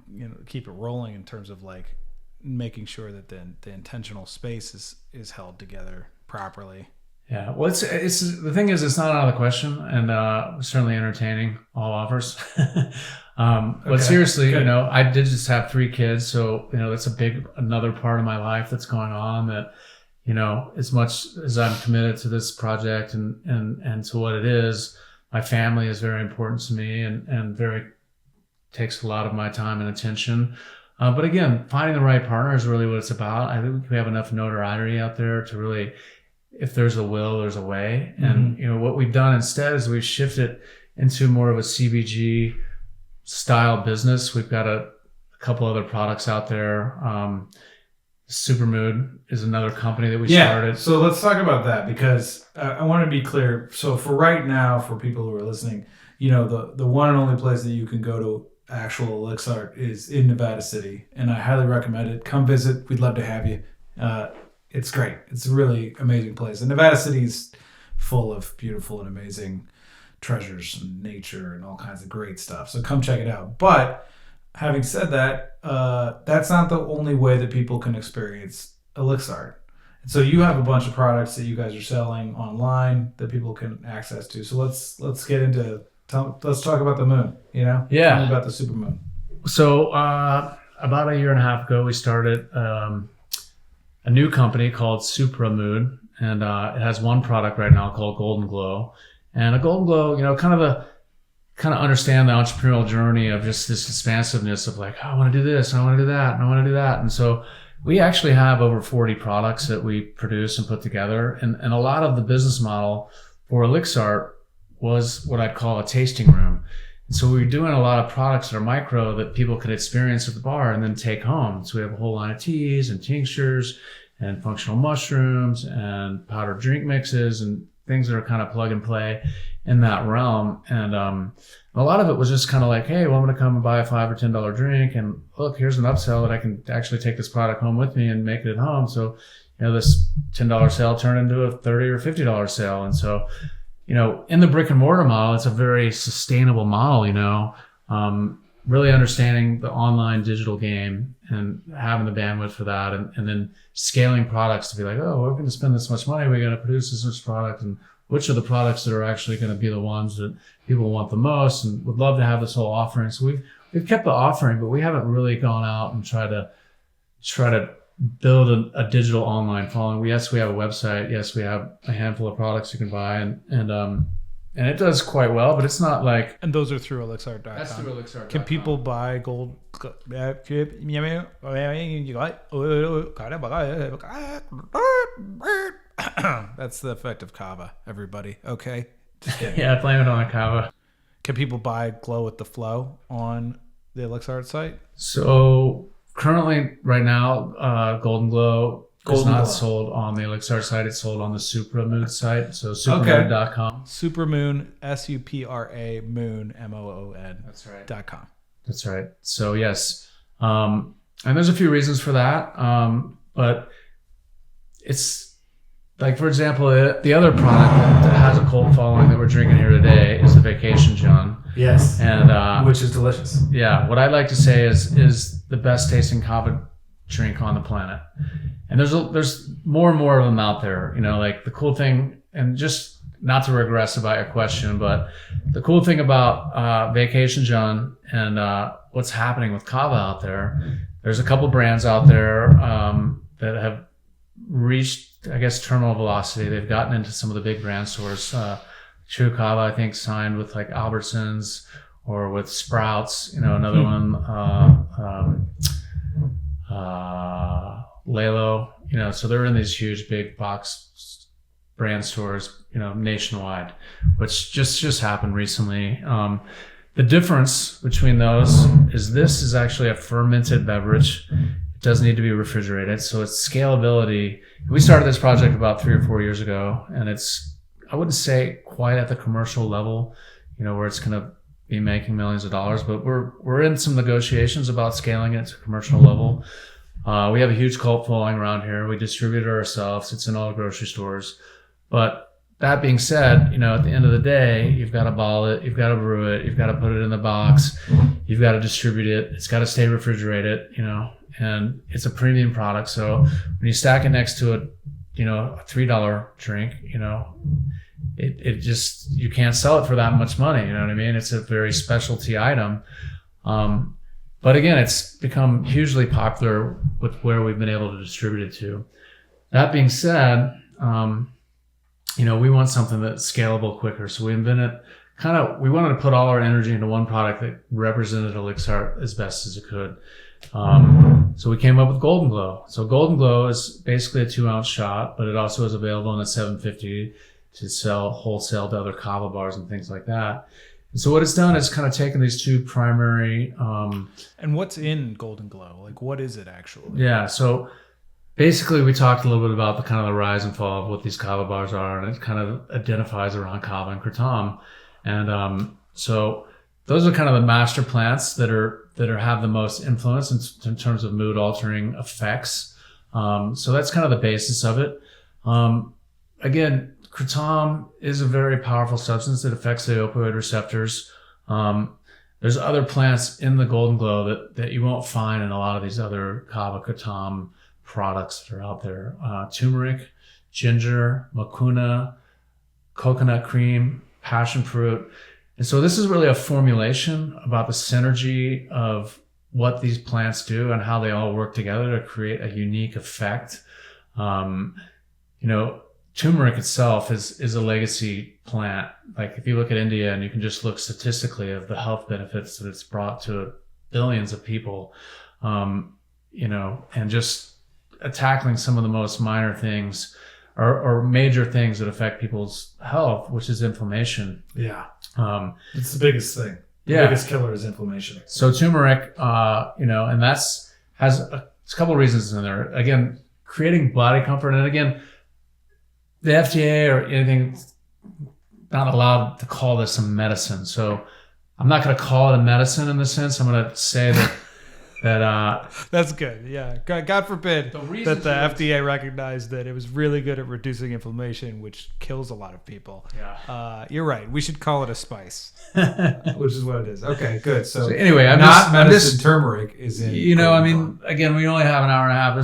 it rolling in terms of like making sure that the intentional space is held together properly. Yeah. Well, it's the thing is, it's not out of the question, and certainly entertaining all offers. But seriously, good. I did just have 3 kids, so that's another part of my life that's going on. That as much as I'm committed to this project and to what it is, my family is very important to me, and takes a lot of my time and attention. But again, finding the right partner is really what it's about. I think we have enough notoriety out there to really, if there's a will, there's a way. Mm-hmm. And what we've done instead is we've shifted into more of a CBG style business. We've got a couple other products out there. Supermood is another company that we started. So let's talk about that, because I want to be clear. So for right now, for people who are listening, the one and only place that you can go to actual Elixart is in Nevada City, and I highly recommend it. Come visit. We'd love to have you. It's great. It's a really amazing place. And Nevada City is full of beautiful and amazing treasures and nature and all kinds of great stuff. So come check it out. But having said that, that's not the only way that people can experience Elixart. And so you have a bunch of products that you guys are selling online that people can access to. So let's get into let's talk about the moon. Yeah. Tell me about the supermoon. So about a year and a half ago, we started a new company called Supramood, and it has one product right now called Golden Glow. And a Golden Glow, kind of understand the entrepreneurial journey of just this expansiveness of like, oh, I want to do this, and I want to do that, and I want to do that. And so we actually have over 40 products that we produce and put together. And a lot of the business model for Elixart was what I'd call a tasting room. And so we were doing a lot of products that are micro that people could experience at the bar and then take home. So we have a whole line of teas and tinctures and functional mushrooms and powdered drink mixes and things that are kind of plug and play in that realm. And a lot of it was just kind of like, hey, well, I'm going to come and buy a $5 or $10 drink, and look, here's an upsell that I can actually take this product home with me and make it at home. So, this $10 sale turned into a $30 or $50 sale. And so, in the brick and mortar model, it's a very sustainable model, really understanding the online digital game and having the bandwidth for that, and then scaling products to be like, oh, we're going to spend this much money, we're going to produce this much product, and which are the products that are actually going to be the ones that people want the most, and would love to have this whole offering. So we've kept the offering, but we haven't really gone out and try to build a digital online following. Yes, we have a website. Yes, we have a handful of products you can buy, and it does quite well, but it's not like... And those are through Elixart.com. That's through Elixart.com. Can people buy gold... That's the effect of kava, everybody. Okay? Just kidding. Yeah, blame it on the kava. Can people buy Glow with the Flow on the Elixart site? So currently, right now, Golden Glow is not sold on the Elixart site. It's sold on the Supramood site. So supramoon.com. Supermoon, S-U-P-R-A, moon, M-O-O-N. That's right. .com. That's right. So yes. And there's a few reasons for that. But it's like, for example, the other product that has a cult following that we're drinking here today is the Vacation John. Yes. And which is delicious. Yeah. What I'd like to say is the best tasting kava drink on the planet. And there's more and more of them out there. Like the cool thing, and just not to regress about your question, but the cool thing about Vacation John and what's happening with kava out there, there's a couple brands out there that have reached, I guess, terminal velocity. They've gotten into some of the big brand stores. True Kava, I think, signed with like Albertsons or with Sprouts. Another one, Lalo. So they're in these huge big box brand stores, nationwide, which just happened recently. The difference between those is this is actually a fermented beverage. It doesn't need to be refrigerated. So it's scalability. We started this project about 3 or 4 years ago, and it's, I wouldn't say quite at the commercial level, where it's going to be making millions of dollars, but we're in some negotiations about scaling it to commercial level. We have a huge cult following around here. We distribute it ourselves. It's in all the grocery stores. But that being said, at the end of the day, you've got to bottle it, you've got to brew it, you've got to put it in the box, you've got to distribute it, it's got to stay refrigerated, and it's a premium product. So when you stack it next to a $3 drink, it just, you can't sell it for that much money. You know what I mean? It's a very specialty item. But again, it's become hugely popular with where we've been able to distribute it to. That being said, we want something that's scalable quicker. So we invented we wanted to put all our energy into one product that represented Elixart as best as it could. So we came up with Golden Glow. So Golden Glow is basically a 2-ounce shot, but it also is available in a 750 to sell wholesale to other kava bars and things like that. And so what it's done is kind of taken these two primary... and what's in Golden Glow? Like, what is it actually? Yeah, so basically we talked a little bit about the rise and fall of what these kava bars are, and it kind of identifies around kava and kratom. And so those are kind of the master plants that have the most influence in terms of mood altering effects. So that's kind of the basis of it. Again, kratom is a very powerful substance that affects the opioid receptors. There's other plants in the Golden Glow that you won't find in a lot of these other kava kratom products that are out there. Turmeric, ginger, mucuna, coconut cream, passion fruit. And so this is really a formulation about the synergy of what these plants do and how they all work together to create a unique effect. Turmeric itself is a legacy plant. Like if you look at India and you can just look statistically of the health benefits that it's brought to billions of people, and just tackling some of the most minor things or major things that affect people's health, which is inflammation. Yeah. It's the biggest thing. The biggest killer is inflammation. So turmeric, and has a couple of reasons in there. Again, creating body comfort. And again, the FDA or anything not allowed to call this a medicine. So I'm not going to call it a medicine in the sense. I'm going to say that that's good. Yeah. God forbid that the FDA recognized that it was really good at reducing inflammation, which kills a lot of people. Yeah. You're right. We should call it a spice, which is what it is. Okay, good. So anyway, turmeric is in. Again, we only have an hour and a half.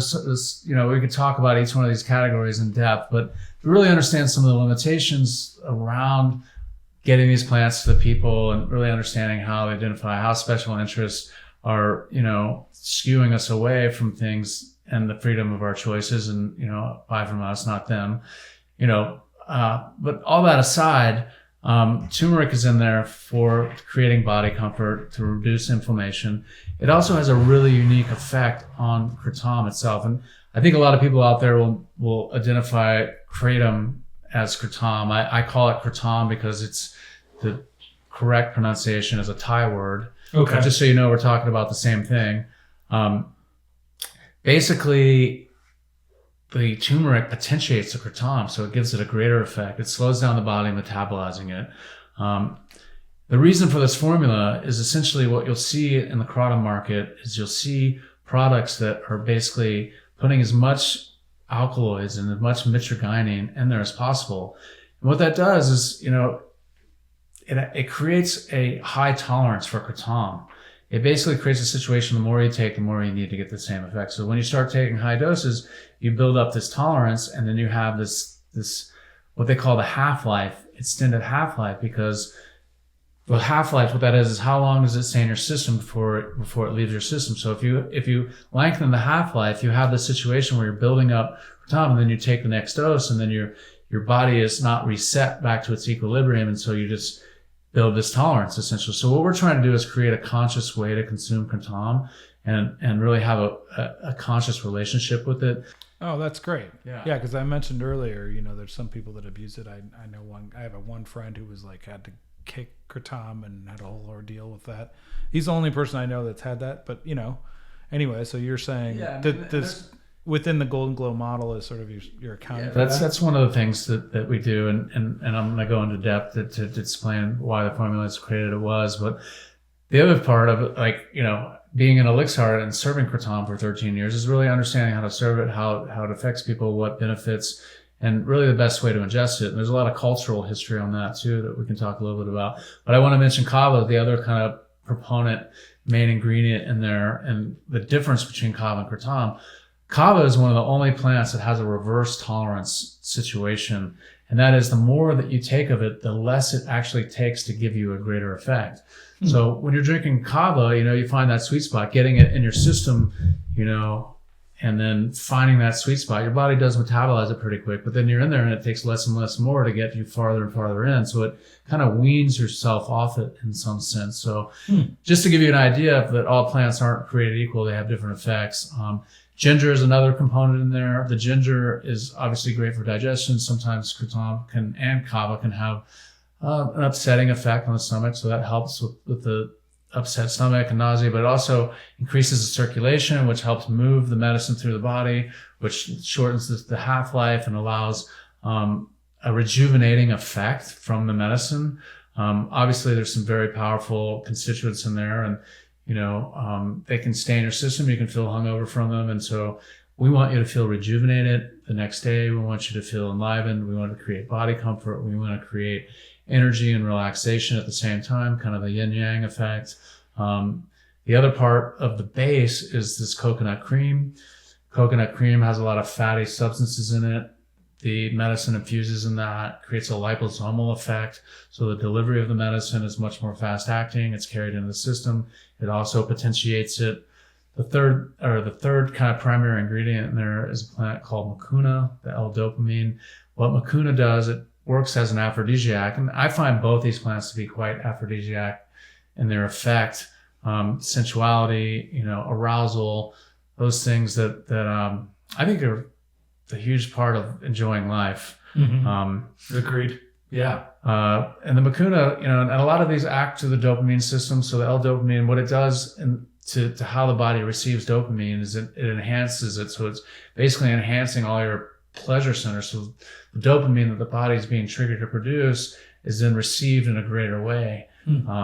We could talk about each one of these categories in depth, but to really understand some of the limitations around getting these plants to the people and really understanding how they identify, how special interests are, skewing us away from things and the freedom of our choices and, buy from us, not them, but all that aside, turmeric is in there for creating body comfort to reduce inflammation. It also has a really unique effect on kratom itself. And I think a lot of people out there will identify Kratom as kratom. I call it kratom because it's the correct pronunciation is a Thai word. Okay. Just so you know, we're talking about the same thing. Basically, the turmeric potentiates the kratom, so it gives it a greater effect. It slows down the body metabolizing it. The reason for this formula is essentially what you'll see in the kratom market is you'll see products that are basically putting as much alkaloids and as much mitragynine in there as possible. And what that does is, it creates a high tolerance for kratom. It basically creates a situation, the more you take, the more you need to get the same effect. So when you start taking high doses, you build up this tolerance, and then you have this what they call the half-life, extended half-life, because the half-life, what that is how long does it stay in your system before it leaves your system. So if you lengthen the half-life, you have this situation where you're building up kratom, and then you take the next dose, and then your body is not reset back to its equilibrium, and so you just build this tolerance essentially. So what we're trying to do is create a conscious way to consume kratom and really have a conscious relationship with it. Oh, that's great. Yeah. Yeah, because I mentioned earlier, there's some people that abuse it. I know I have one friend who was had to kick kratom and had a whole ordeal with that. He's the only person I know that's had that, but anyway, so you're saying that this within the Golden Glow model is sort of your accounting for that? That's one of the things that we do, and I'm going to go into depth to explain why the formula is created it was. But the other part of it, being an Elixart and serving kratom for 13 years is really understanding how to serve it, how it affects people, what benefits, and really the best way to ingest it. And there's a lot of cultural history on that too that we can talk a little bit about. But I want to mention kava, the other kind of proponent, main ingredient in there, and the difference between kava and kratom. Kava is one of the only plants that has a reverse tolerance situation. And that is, the more that you take of it, the less it actually takes to give you a greater effect. So when you're drinking kava, you find that sweet spot, getting it in your system, and then finding that sweet spot. Your body does metabolize it pretty quick, but then you're in there and it takes less and less more to get you farther and farther in. So it kind of weans yourself off it in some sense. So just to give you an idea that all plants aren't created equal, they have different effects. Ginger is another component in there. The ginger is obviously great for digestion. Sometimes kratom and kava can have an upsetting effect on the stomach, so that helps with the upset stomach and nausea, but it also increases the circulation, which helps move the medicine through the body, which shortens the half-life and allows a rejuvenating effect from the medicine. Obviously, there's some very powerful constituents in there, and they can stay in your system. You can feel hungover from them, and so we want you to feel rejuvenated the next day. We want you to feel enlivened. We want to create body comfort. We want to create energy and relaxation at the same time, kind of a yin-yang effect. The other part of the base is this coconut cream. Coconut cream has a lot of fatty substances in it. The medicine infuses in that, creates a liposomal effect. So the delivery of the medicine is much more fast acting. It's carried into the system. It also potentiates it. The third kind of primary ingredient in there is a plant called mucuna, the L-dopamine. What mucuna does, it works as an aphrodisiac, and I find both these plants to be quite aphrodisiac in their effect, sensuality, arousal, those things that I think are a huge part of enjoying life. Agreed. Yeah. And the mucuna, and a lot of these act to the dopamine system. So the L-dopamine, what it does to how the body receives dopamine is it enhances it. So it's basically enhancing all your pleasure center. So the dopamine that the body is being triggered to produce is then received in a greater way.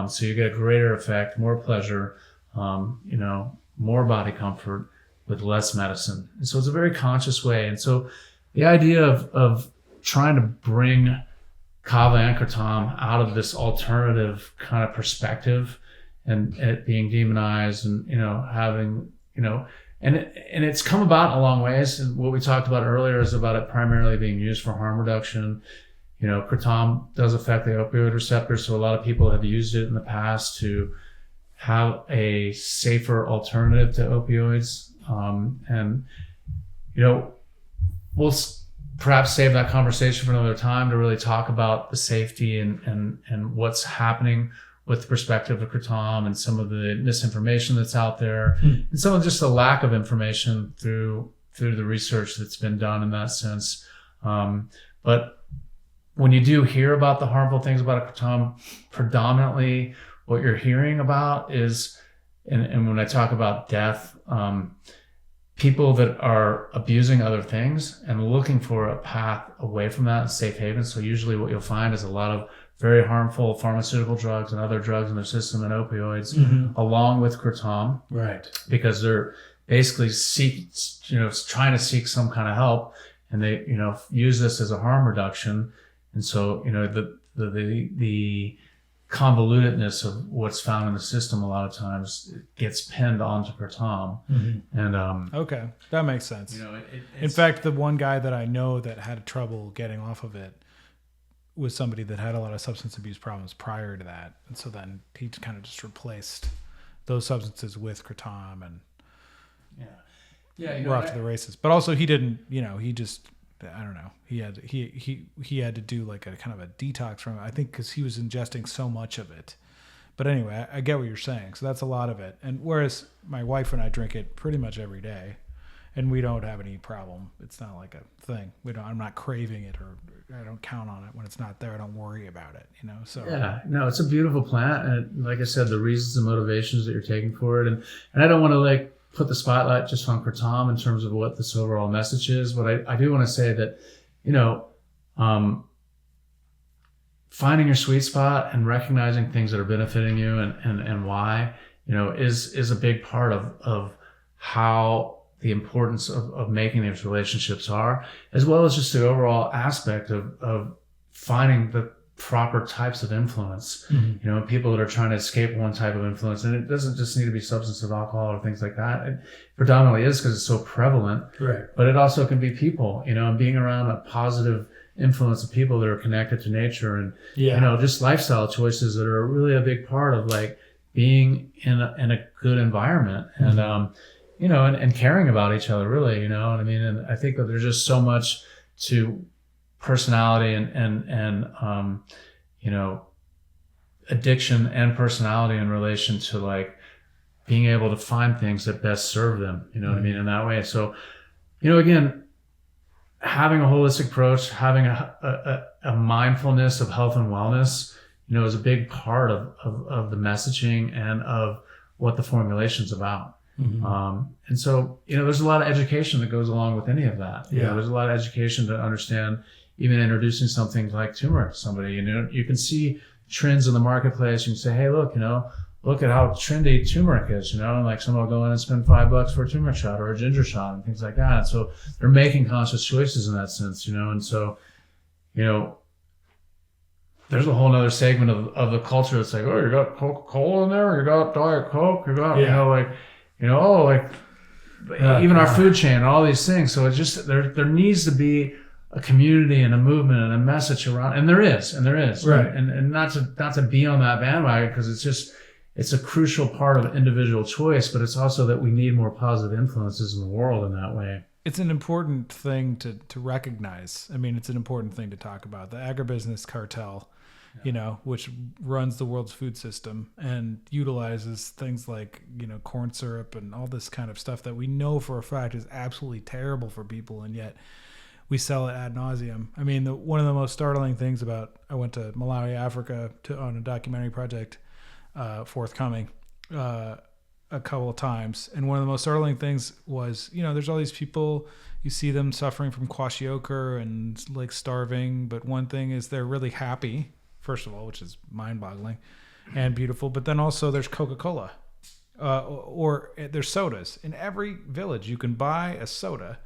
So you get a greater effect, more pleasure, more body comfort with less medicine. And so it's a very conscious way. And so the idea of trying to bring kava and kratom out of this alternative kind of perspective and it being demonized and, having, and it's come about in a long ways. And what we talked about earlier is about it primarily being used for harm reduction. Kratom does affect the opioid receptor, so a lot of people have used it in the past to have a safer alternative to opioids. We'll perhaps save that conversation for another time to really talk about the safety and what's happening with the perspective of kratom and some of the misinformation that's out there and some of just the lack of information through the research that's been done in that sense. But when you do hear about the harmful things about kratom, predominantly what you're hearing about is, and when I talk about death, people that are abusing other things and looking for a path away from that, safe haven. So usually what you'll find is a lot of very harmful pharmaceutical drugs and other drugs in their system and opioids, along with kratom. Right. Because they're basically trying to seek some kind of help, and they, use this as a harm reduction. And so, the convolutedness of what's found in the system a lot of times gets pinned onto kratom. And okay, that makes sense. In fact, the one guy that I know that had trouble getting off of it was somebody that had a lot of substance abuse problems prior to that, and so then he kind of just replaced those substances with kratom, and we're off to the races. But also, he didn't. He just. I don't know. He had to do like a kind of a detox from it, I think, because he was ingesting so much of it. But anyway, I get what you're saying. So that's a lot of it. And whereas my wife and I drink it pretty much every day, and we don't have any problem. It's not like a thing. I'm not craving it, or I don't count on it when it's not there. I don't worry about it. So yeah, no, it's a beautiful plant, and like I said, the reasons and motivations that you're taking for it, and I don't want to put the spotlight just on kratom in terms of what this overall message is, but I do want to say that, finding your sweet spot and recognizing things that are benefiting you and why, is a big part of how the importance of making these relationships are, as well as just the overall aspect of finding proper types of influence. Mm-hmm. You know, people that are trying to escape one type of influence, and it doesn't just need to be substance of alcohol or things like that. It predominantly is because it's so prevalent. Right. But it also can be people, you know, and being around a positive influence of people that are connected to nature, and you know, just lifestyle choices that are really a big part of like being in a good environment, and you know, and caring about each other, really, you know what I mean? And I think that there's just so much to personality and you know, addiction and personality in relation to like being able to find things that best serve them, you know what I mean, in that way. So, you know, again, having a holistic approach, having a mindfulness of health and wellness, you know, is a big part of the messaging and of what the formulation's about. And so, you know, there's a lot of education that goes along with any of that. You know, there's a lot of education to understand even introducing something like turmeric to somebody. You know, you can see trends in the marketplace. You can say, hey, look, you know, look at how trendy turmeric is, you know, and like someone will go in and spend $5 for a turmeric shot or a ginger shot and things like that. And so they're making conscious choices in that sense, you know. And so, you know, there's a whole nother segment of the culture that's like, oh, you got Coca-Cola in there, you got Diet Coke, you got, you know, like, you know, oh, like even our food chain and all these things. So it's just, there needs to be a community and a movement and a message around, and there is, right. And not to be on that bandwagon, because it's just, it's a crucial part of individual choice, but it's also that we need more positive influences in the world in that way. It's an important thing to recognize. I mean, it's an important thing to talk about. The agribusiness cartel, you know, which runs the world's food system and utilizes things like, you know, corn syrup and all this kind of stuff that we know for a fact is absolutely terrible for people, and yet we sell it ad nauseum. I mean, one of the most startling things about, I went to Malawi, Africa on a documentary project, forthcoming, a couple of times. And one of the most startling things was, you know, there's all these people, you see them suffering from kwashiorkor and like starving. But one thing is they're really happy, first of all, which is mind boggling and beautiful. But then also there's Coca-Cola, or there's sodas. In every village you can buy a soda,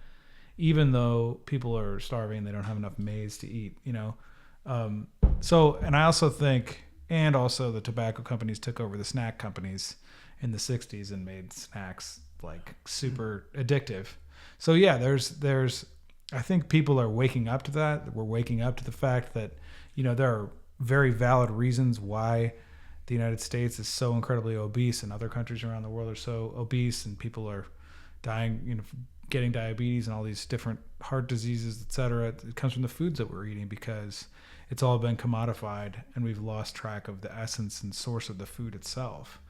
even though people are starving, they don't have enough maize to eat, you know? So, and I also think, and also the tobacco companies took over the snack companies in the 60s and made snacks like super addictive. So yeah, there's, I think people are waking up to that. We're waking up to the fact that, you know, there are very valid reasons why the United States is so incredibly obese, and other countries around the world are so obese, and people are dying, you know, getting diabetes and all these different heart diseases, et cetera. It comes from the foods that we're eating, because it's all been commodified and we've lost track of the essence and source of the food itself.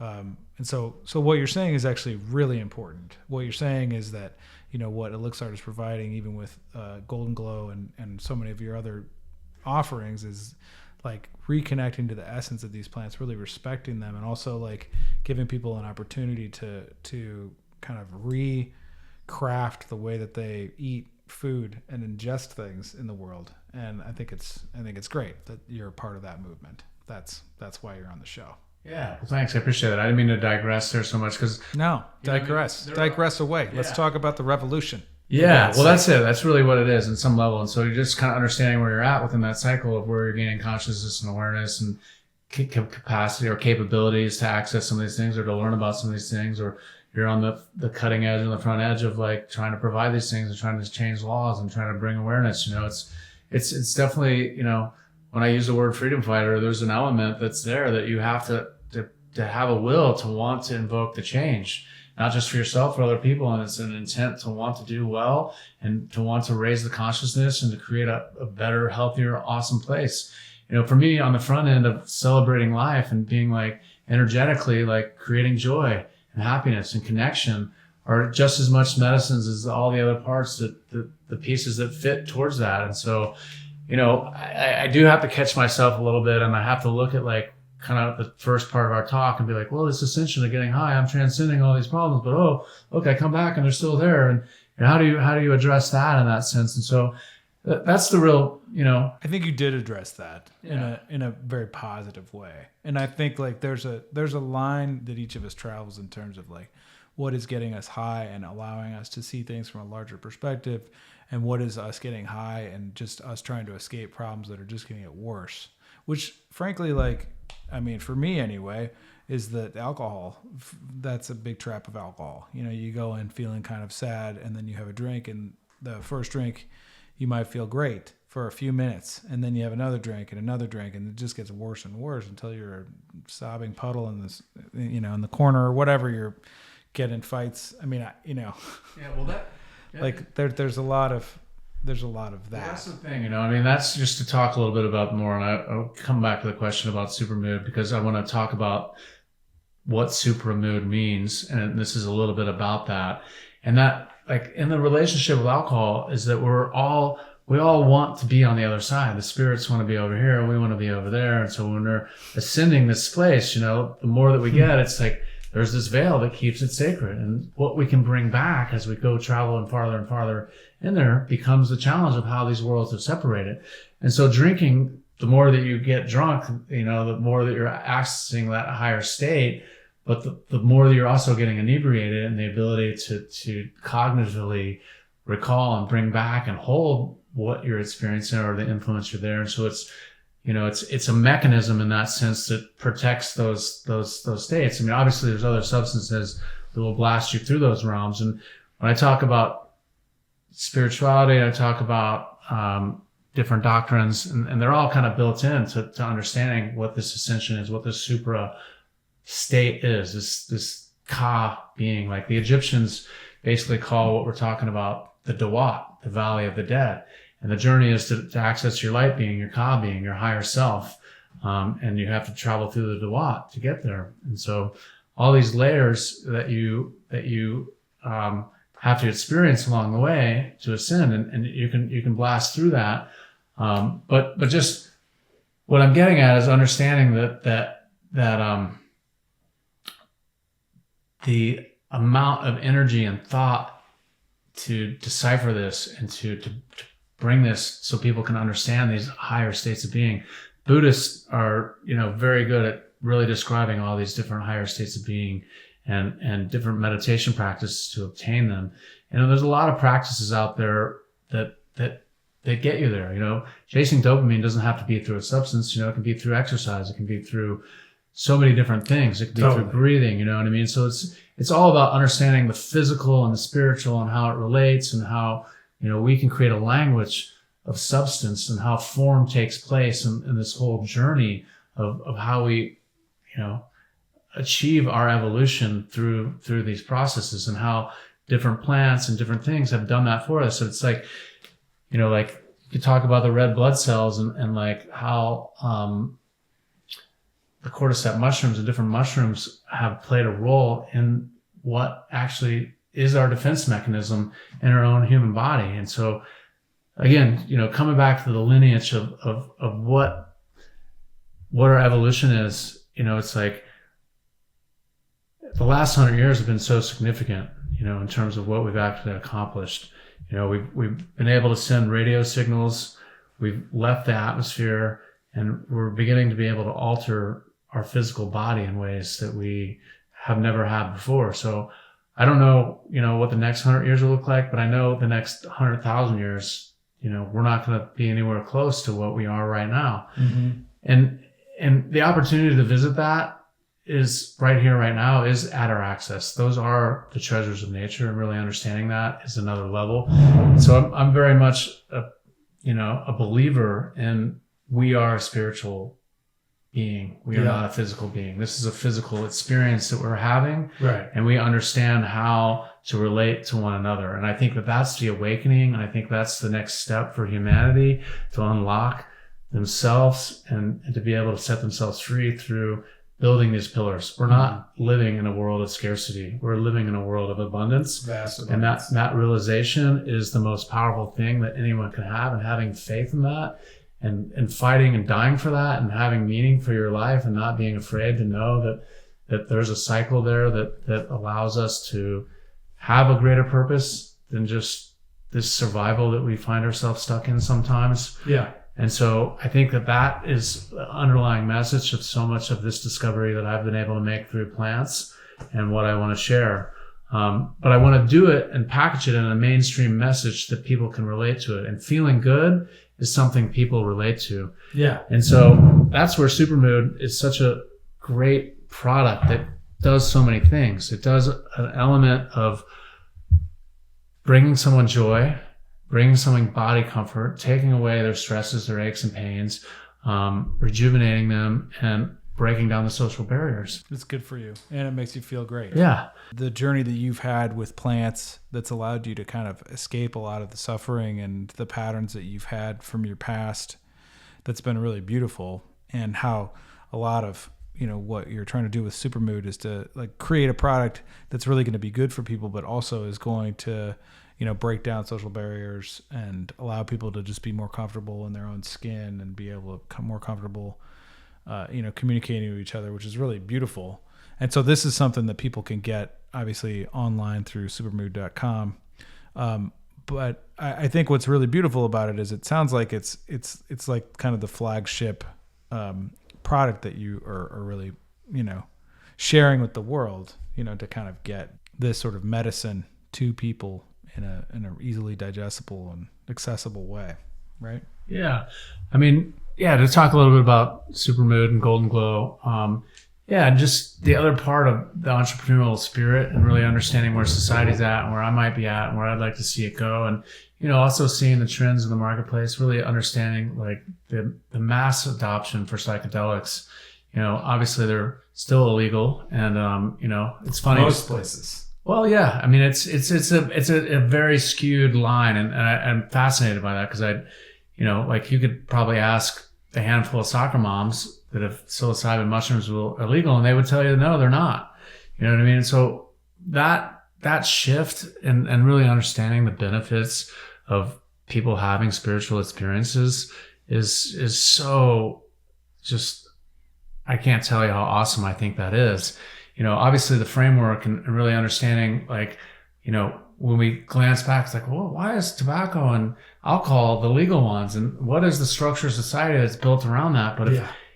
And so what you're saying is actually really important. What you're saying is that, you know, what Elixart is providing, even with Golden Glow and so many of your other offerings, is like reconnecting to the essence of these plants, really respecting them, and also like giving people an opportunity to kind of craft the way that they eat food and ingest things in the world. And I think it's great that you're a part of that movement. That's why you're on the show. Yeah, well, thanks. I appreciate that. I didn't mean to digress there so much, because digress away. Let's talk about the revolution. Yeah, well, that's it. That's really what it is in some level. And so you're just kind of understanding where you're at within that cycle of where you're gaining consciousness and awareness and capacity or capabilities to access some of these things, or to learn about some of these things, or you're on the cutting edge and the front edge of like trying to provide these things and trying to change laws and trying to bring awareness. You know, it's definitely, you know, when I use the word freedom fighter, there's an element that's there that you have to have a will to want to invoke the change, not just for yourself, for other people. And it's an intent to want to do well and to want to raise the consciousness and to create a better, healthier, awesome place. You know, for me, on the front end of celebrating life and being like energetically, like creating joy and happiness and connection are just as much medicines as all the other parts, that the pieces that fit towards that. And so, you know, I do have to catch myself a little bit, and I have to look at like kind of the first part of our talk and be like, well, this Ascension of getting high, I'm transcending all these problems, but oh, look, I come back and they're still there. And how do you address that in that sense? And so that's the real, you know, I think you did address that in a very positive way. And I think like there's a line that each of us travels in terms of like what is getting us high and allowing us to see things from a larger perspective, and what is us getting high and just us trying to escape problems that are just going to get worse. Which, frankly, like, I mean, for me anyway, is that alcohol, that's a big trap of alcohol. You know, you go in feeling kind of sad, and then you have a drink, and the first drink, you might feel great for a few minutes, and then you have another drink, and it just gets worse and worse until you're a sobbing puddle in this, you know, in the corner or whatever. You're getting fights. I mean, you know, yeah. Well, that like there's a lot of that. Well, that's the thing, you know. I mean, that's just to talk a little bit about more, and I'll come back to the question about supermood, because I want to talk about what supermood means, and this is a little bit about that. And that, like, in the relationship with alcohol, is that we all want to be on the other side. The spirits want to be over here, and we want to be over there. And so when we're ascending this place, you know, the more that we get, it's like there's this veil that keeps it sacred. And what we can bring back as we go travel and farther in there becomes the challenge of how these worlds are separated. And so drinking, the more that you get drunk, you know, the more that you're accessing that higher state, but the more that you're also getting inebriated, and the ability to cognitively recall and bring back and hold what you're experiencing or the influence you're there. And so it's, you know, it's a mechanism in that sense that protects those states. I mean, obviously there's other substances that will blast you through those realms. And when I talk about spirituality, I talk about different doctrines, and they're all kind of built in to understanding what this ascension is, what this supra state is, this ka being. Like the Egyptians basically call what we're talking about the Dawat, the Valley of the Dead. And the journey is to access your light being, your ka being, your higher self. And you have to travel through the Dawat to get there. And so all these layers that you have to experience along the way to ascend, and you can blast through that. But just what I'm getting at is understanding that the amount of energy and thought to decipher this and to bring this so people can understand these higher states of being. Buddhists are, you know, very good at really describing all these different higher states of being and different meditation practices to obtain them. And there's a lot of practices out there that get you there. You know, chasing dopamine doesn't have to be through a substance. You know, it can be through exercise. It can be through so many different things. It can be through breathing. You know what I mean? So it's all about understanding the physical and the spiritual and how it relates, and how, you know, we can create a language of substance and how form takes place in this whole journey of how we, you know, achieve our evolution through these processes, and how different plants and different things have done that for us. So it's like, you know, like you could talk about the red blood cells and like how the cordyceps mushrooms and different mushrooms have played a role in what actually is our defense mechanism in our own human body. And so again, you know, coming back to the lineage of what our evolution is, you know, it's like the last 100 years have been so significant, you know, in terms of what we've actually accomplished. You know, we've been able to send radio signals, we've left the atmosphere, and we're beginning to be able to alter our physical body in ways that we have never had before. So I don't know, you know, what the next 100 years will look like, but I know the next 100,000 years, you know, we're not going to be anywhere close to what we are right now. Mm-hmm. And the opportunity to visit that is right here, right now, is at our access. Those are the treasures of nature, and really understanding that is another level. So I'm very much a believer in, we are a spiritual being. We are not a physical being. This is a physical experience that we're having. Right. And we understand how to relate to one another. And I think that that's the awakening. And I think that's the next step for humanity, to unlock themselves and to be able to set themselves free through building these pillars. We're not living in a world of scarcity. We're living in a world of abundance. Vast abundance. And that realization is the most powerful thing that anyone can have. And having faith in that, and fighting and dying for that, and having meaning for your life, and not being afraid to know that there's a cycle there that allows us to have a greater purpose than just this survival that we find ourselves stuck in sometimes. Yeah. And so I think that is the underlying message of so much of this discovery that I've been able to make through plants, and what I want to share. But I want to do it and package it in a mainstream message that people can relate to it. And feeling good is something people relate to. Yeah. And so that's where Supermood is such a great product that does so many things. It does an element of bringing someone joy, bringing someone body comfort, taking away their stresses, their aches and pains, rejuvenating them, and breaking down the social barriers. It's good for you, and it makes you feel great. Yeah. The journey that you've had with plants that's allowed you to kind of escape a lot of the suffering and the patterns that you've had from your past, that's been really beautiful. And how a lot of, you know, what you're trying to do with Supermood is to like create a product that's really going to be good for people, but also is going to, you know, break down social barriers and allow people to just be more comfortable in their own skin and be able to become more comfortable, you know, communicating with each other, which is really beautiful. And so this is something that people can get obviously online through supermood.com. But I think what's really beautiful about it is it sounds like it's like kind of the flagship product that you are really, you know, sharing with the world, you know, to kind of get this sort of medicine to people in a easily digestible and accessible way, right? Yeah. I mean, yeah, to talk a little bit about Supermood and Golden Glow, yeah, and just the other part of the entrepreneurial spirit and really understanding where society's at and where I might be at and where I'd like to see it go. And, you know, also seeing the trends in the marketplace, really understanding like the mass adoption for psychedelics. You know, obviously they're still illegal, and, you know, it's funny. Most places. Well, yeah, I mean, it's a very skewed line, and I'm fascinated by that because you know, like you could probably ask a handful of soccer moms that if psilocybin mushrooms were illegal, and they would tell you, no, they're not. You know what I mean? So that shift and really understanding the benefits of people having spiritual experiences is so just, I can't tell you how awesome I think that is. You know, obviously the framework and really understanding, like, you know, when we glance back, it's like, well, why is tobacco and alcohol the legal ones? And what is the structure of society that's built around that? But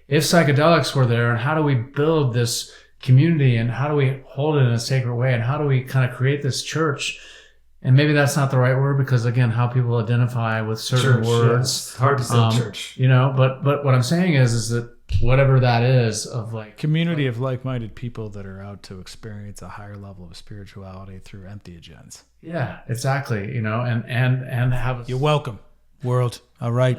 if psychedelics were there, and how do we build this community, and how do we hold it in a sacred way, and how do we kind of create this church? And maybe that's not the right word, because again, how people identify with certain words. Yeah. It's hard to say church. You know, but what I'm saying is that whatever that is of like community of like-minded people that are out to experience a higher level of spirituality through entheogens. Yeah, exactly. You know, and have you're welcome, world. All right,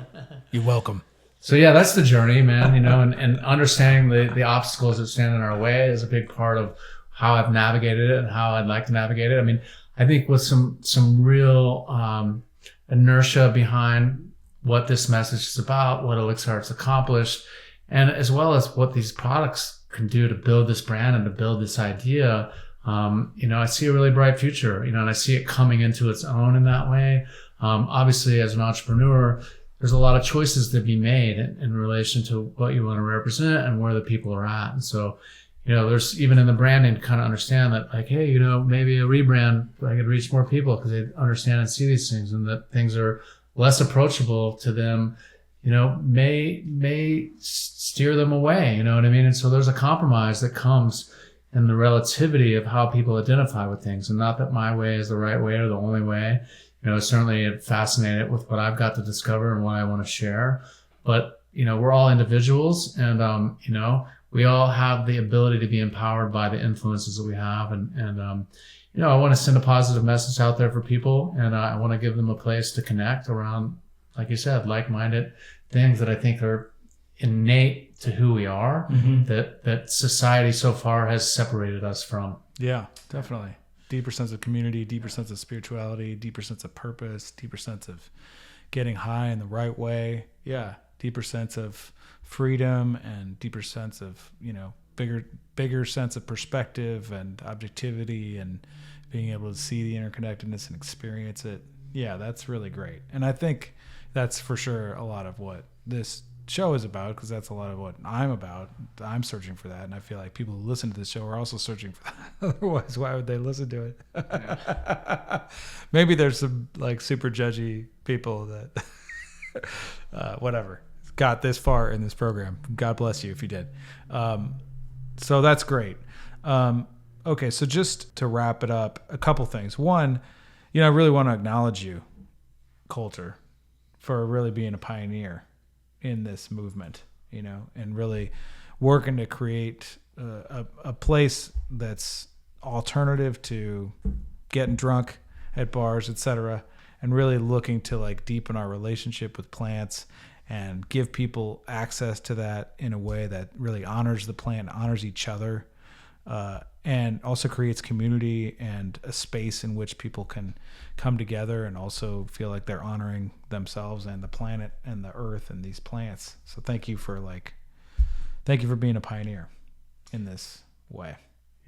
you're welcome. So yeah, that's the journey, man. You know, and understanding the obstacles that stand in our way is a big part of how I've navigated it and how I'd like to navigate it. I mean, I think with some real inertia behind what this message is about, what Elixart's accomplished, and as well as what these products can do to build this brand and to build this idea, you know, I see a really bright future, you know, and I see it coming into its own in that way. Obviously, as an entrepreneur, there's a lot of choices to be made in relation to what you want to represent and where the people are at. And so, you know, there's even in the branding to kind of understand that, like, hey, you know, maybe a rebrand, I could reach more people because they understand and see these things, and that things are less approachable to them, you know, may steer them away, you know what I mean? And so there's a compromise that comes in the relativity of how people identify with things, and not that my way is the right way or the only way. You know, certainly fascinated with what I've got to discover and what I want to share. But, you know, we're all individuals, and, you know, we all have the ability to be empowered by the influences that we have. And you know, I want to send a positive message out there for people, and I want to give them a place to connect around, like you said, like-minded things that I think are innate to who we are, that society so far has separated us from. Yeah, definitely. Deeper sense of community, deeper sense of spirituality, deeper sense of purpose, deeper sense of getting high in the right way. Yeah, deeper sense of freedom and deeper sense of, you know, bigger sense of perspective and objectivity and being able to see the interconnectedness and experience it. Yeah, that's really great. And I think that's for sure a lot of what this show is about, because that's a lot of what I'm about. I'm searching for that, and I feel like people who listen to this show are also searching for that. Otherwise, why would they listen to it? Yeah. Maybe there's some like super judgy people that whatever got this far in this program. God bless you if you did. So that's great. Okay, so just to wrap it up, a couple things. One, I really want to acknowledge you, Colter, for really being a pioneer in this movement, and really working to create a place that's alternative to getting drunk at bars, etc., and really looking to like deepen our relationship with plants and give people access to that in a way that really honors the plant, honors each other, and also creates community and a space in which people can come together and also feel like they're honoring themselves and the planet and the earth and these plants. So thank you for being a pioneer in this way.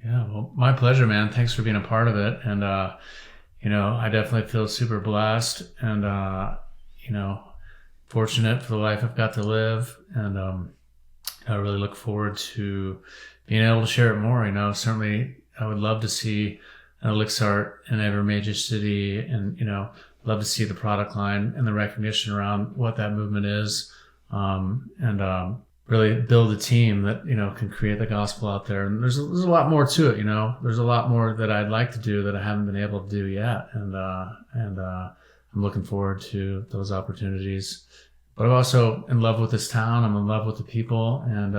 Yeah, well, my pleasure, man. Thanks for being a part of it. And, I definitely feel super blessed and, fortunate for the life I've got to live. And I really look forward to being able to share it more. Certainly I would love to see an Elixart in every major city and, love to see the product line and the recognition around what that movement is. And really build a team that, can create the gospel out there. And there's a lot more to it, there's a lot more that I'd like to do that I haven't been able to do yet. And I'm looking forward to those opportunities. But I'm also in love with this town. I'm in love with the people, and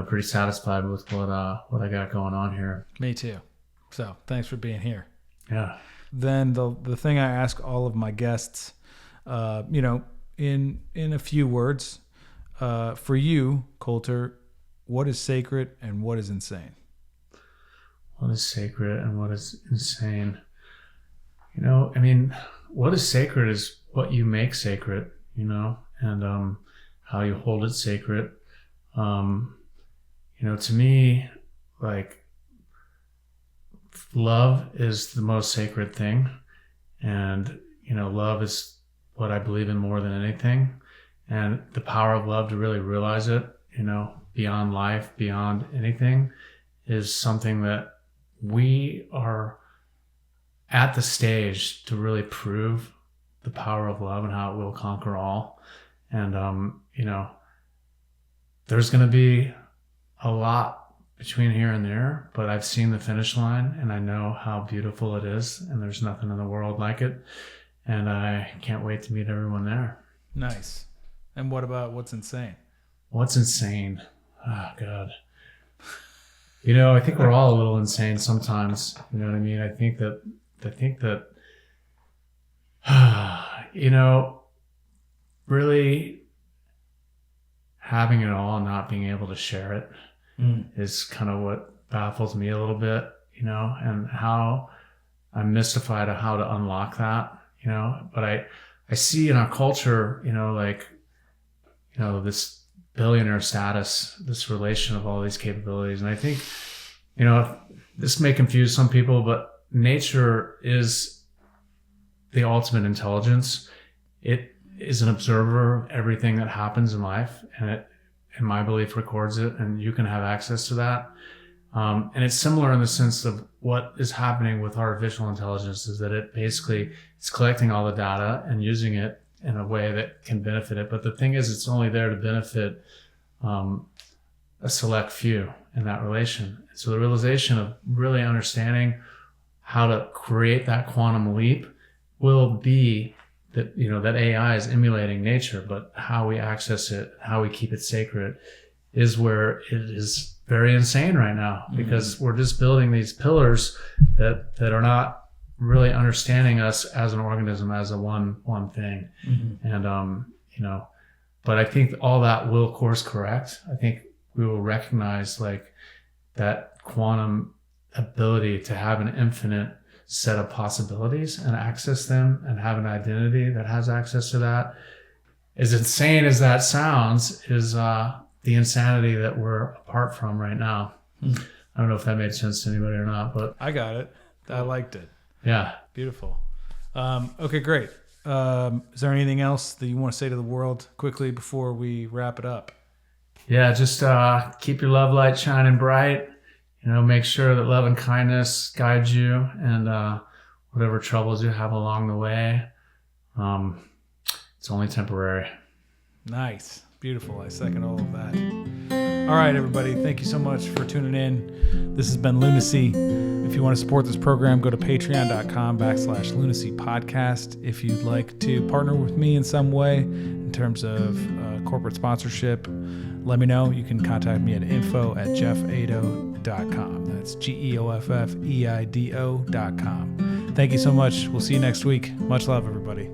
pretty satisfied with what I got going on here. Me too. So thanks for being here. Yeah. Then the thing I ask all of my guests, in a few words, for you, Colter, what is sacred and what is insane? What is sacred and what is insane? What is sacred is what you make sacred. And how you hold it sacred. To me, like, love is the most sacred thing. And, love is what I believe in more than anything. And the power of love to really realize it, beyond life, beyond anything, is something that we are at the stage to really prove the power of love and how it will conquer all. And, there's going to be a lot between here and there, but I've seen the finish line and I know how beautiful it is, and there's nothing in the world like it. And I can't wait to meet everyone there. Nice. And what about what's insane? What's insane? Oh, God. I think we're all a little insane sometimes. You know what I mean? I think that really having it all and not being able to share it is kind of what baffles me a little bit, and how I'm mystified of how to unlock that, but I see in our culture, this billionaire status, this relation of all these capabilities. And I think, this may confuse some people, but nature is the ultimate intelligence. It is an observer of everything that happens in life, and it, in my belief, records it, and you can have access to that. And it's similar in the sense of what is happening with artificial intelligence is that it basically is collecting all the data and using it in a way that can benefit it. But the thing is, it's only there to benefit a select few in that relation. So the realization of really understanding how to create that quantum leap will be that, that AI is emulating nature, but how we access it, how we keep it sacred is where it is very insane right now, because we're just building these pillars that are not really understanding us as an organism, as a one thing. And, but I think all that will course correct. I think we will recognize like that quantum ability to have an infinite set of possibilities and access them and have an identity that has access to that. As insane as that sounds, is the insanity that we're apart from right now. I don't know if that made sense to anybody or not, but I got it. I liked it. Yeah. Beautiful. Okay, great. Is there anything else that you want to say to the world quickly before we wrap it up? Yeah, just keep your love light shining bright. Make sure that love and kindness guide you, and whatever troubles you have along the way, it's only temporary. Nice. Beautiful. I second all of that. All right, everybody. Thank you so much for tuning in. This has been Lunacy. If you want to support this program, go to patreon.com/Lunacy podcast. If you'd like to partner with me in some way in terms of corporate sponsorship, let me know. You can contact me at info@jeffeido.com. That's GEOFFEIDO.com. Thank you so much. We'll see you next week. Much love, everybody.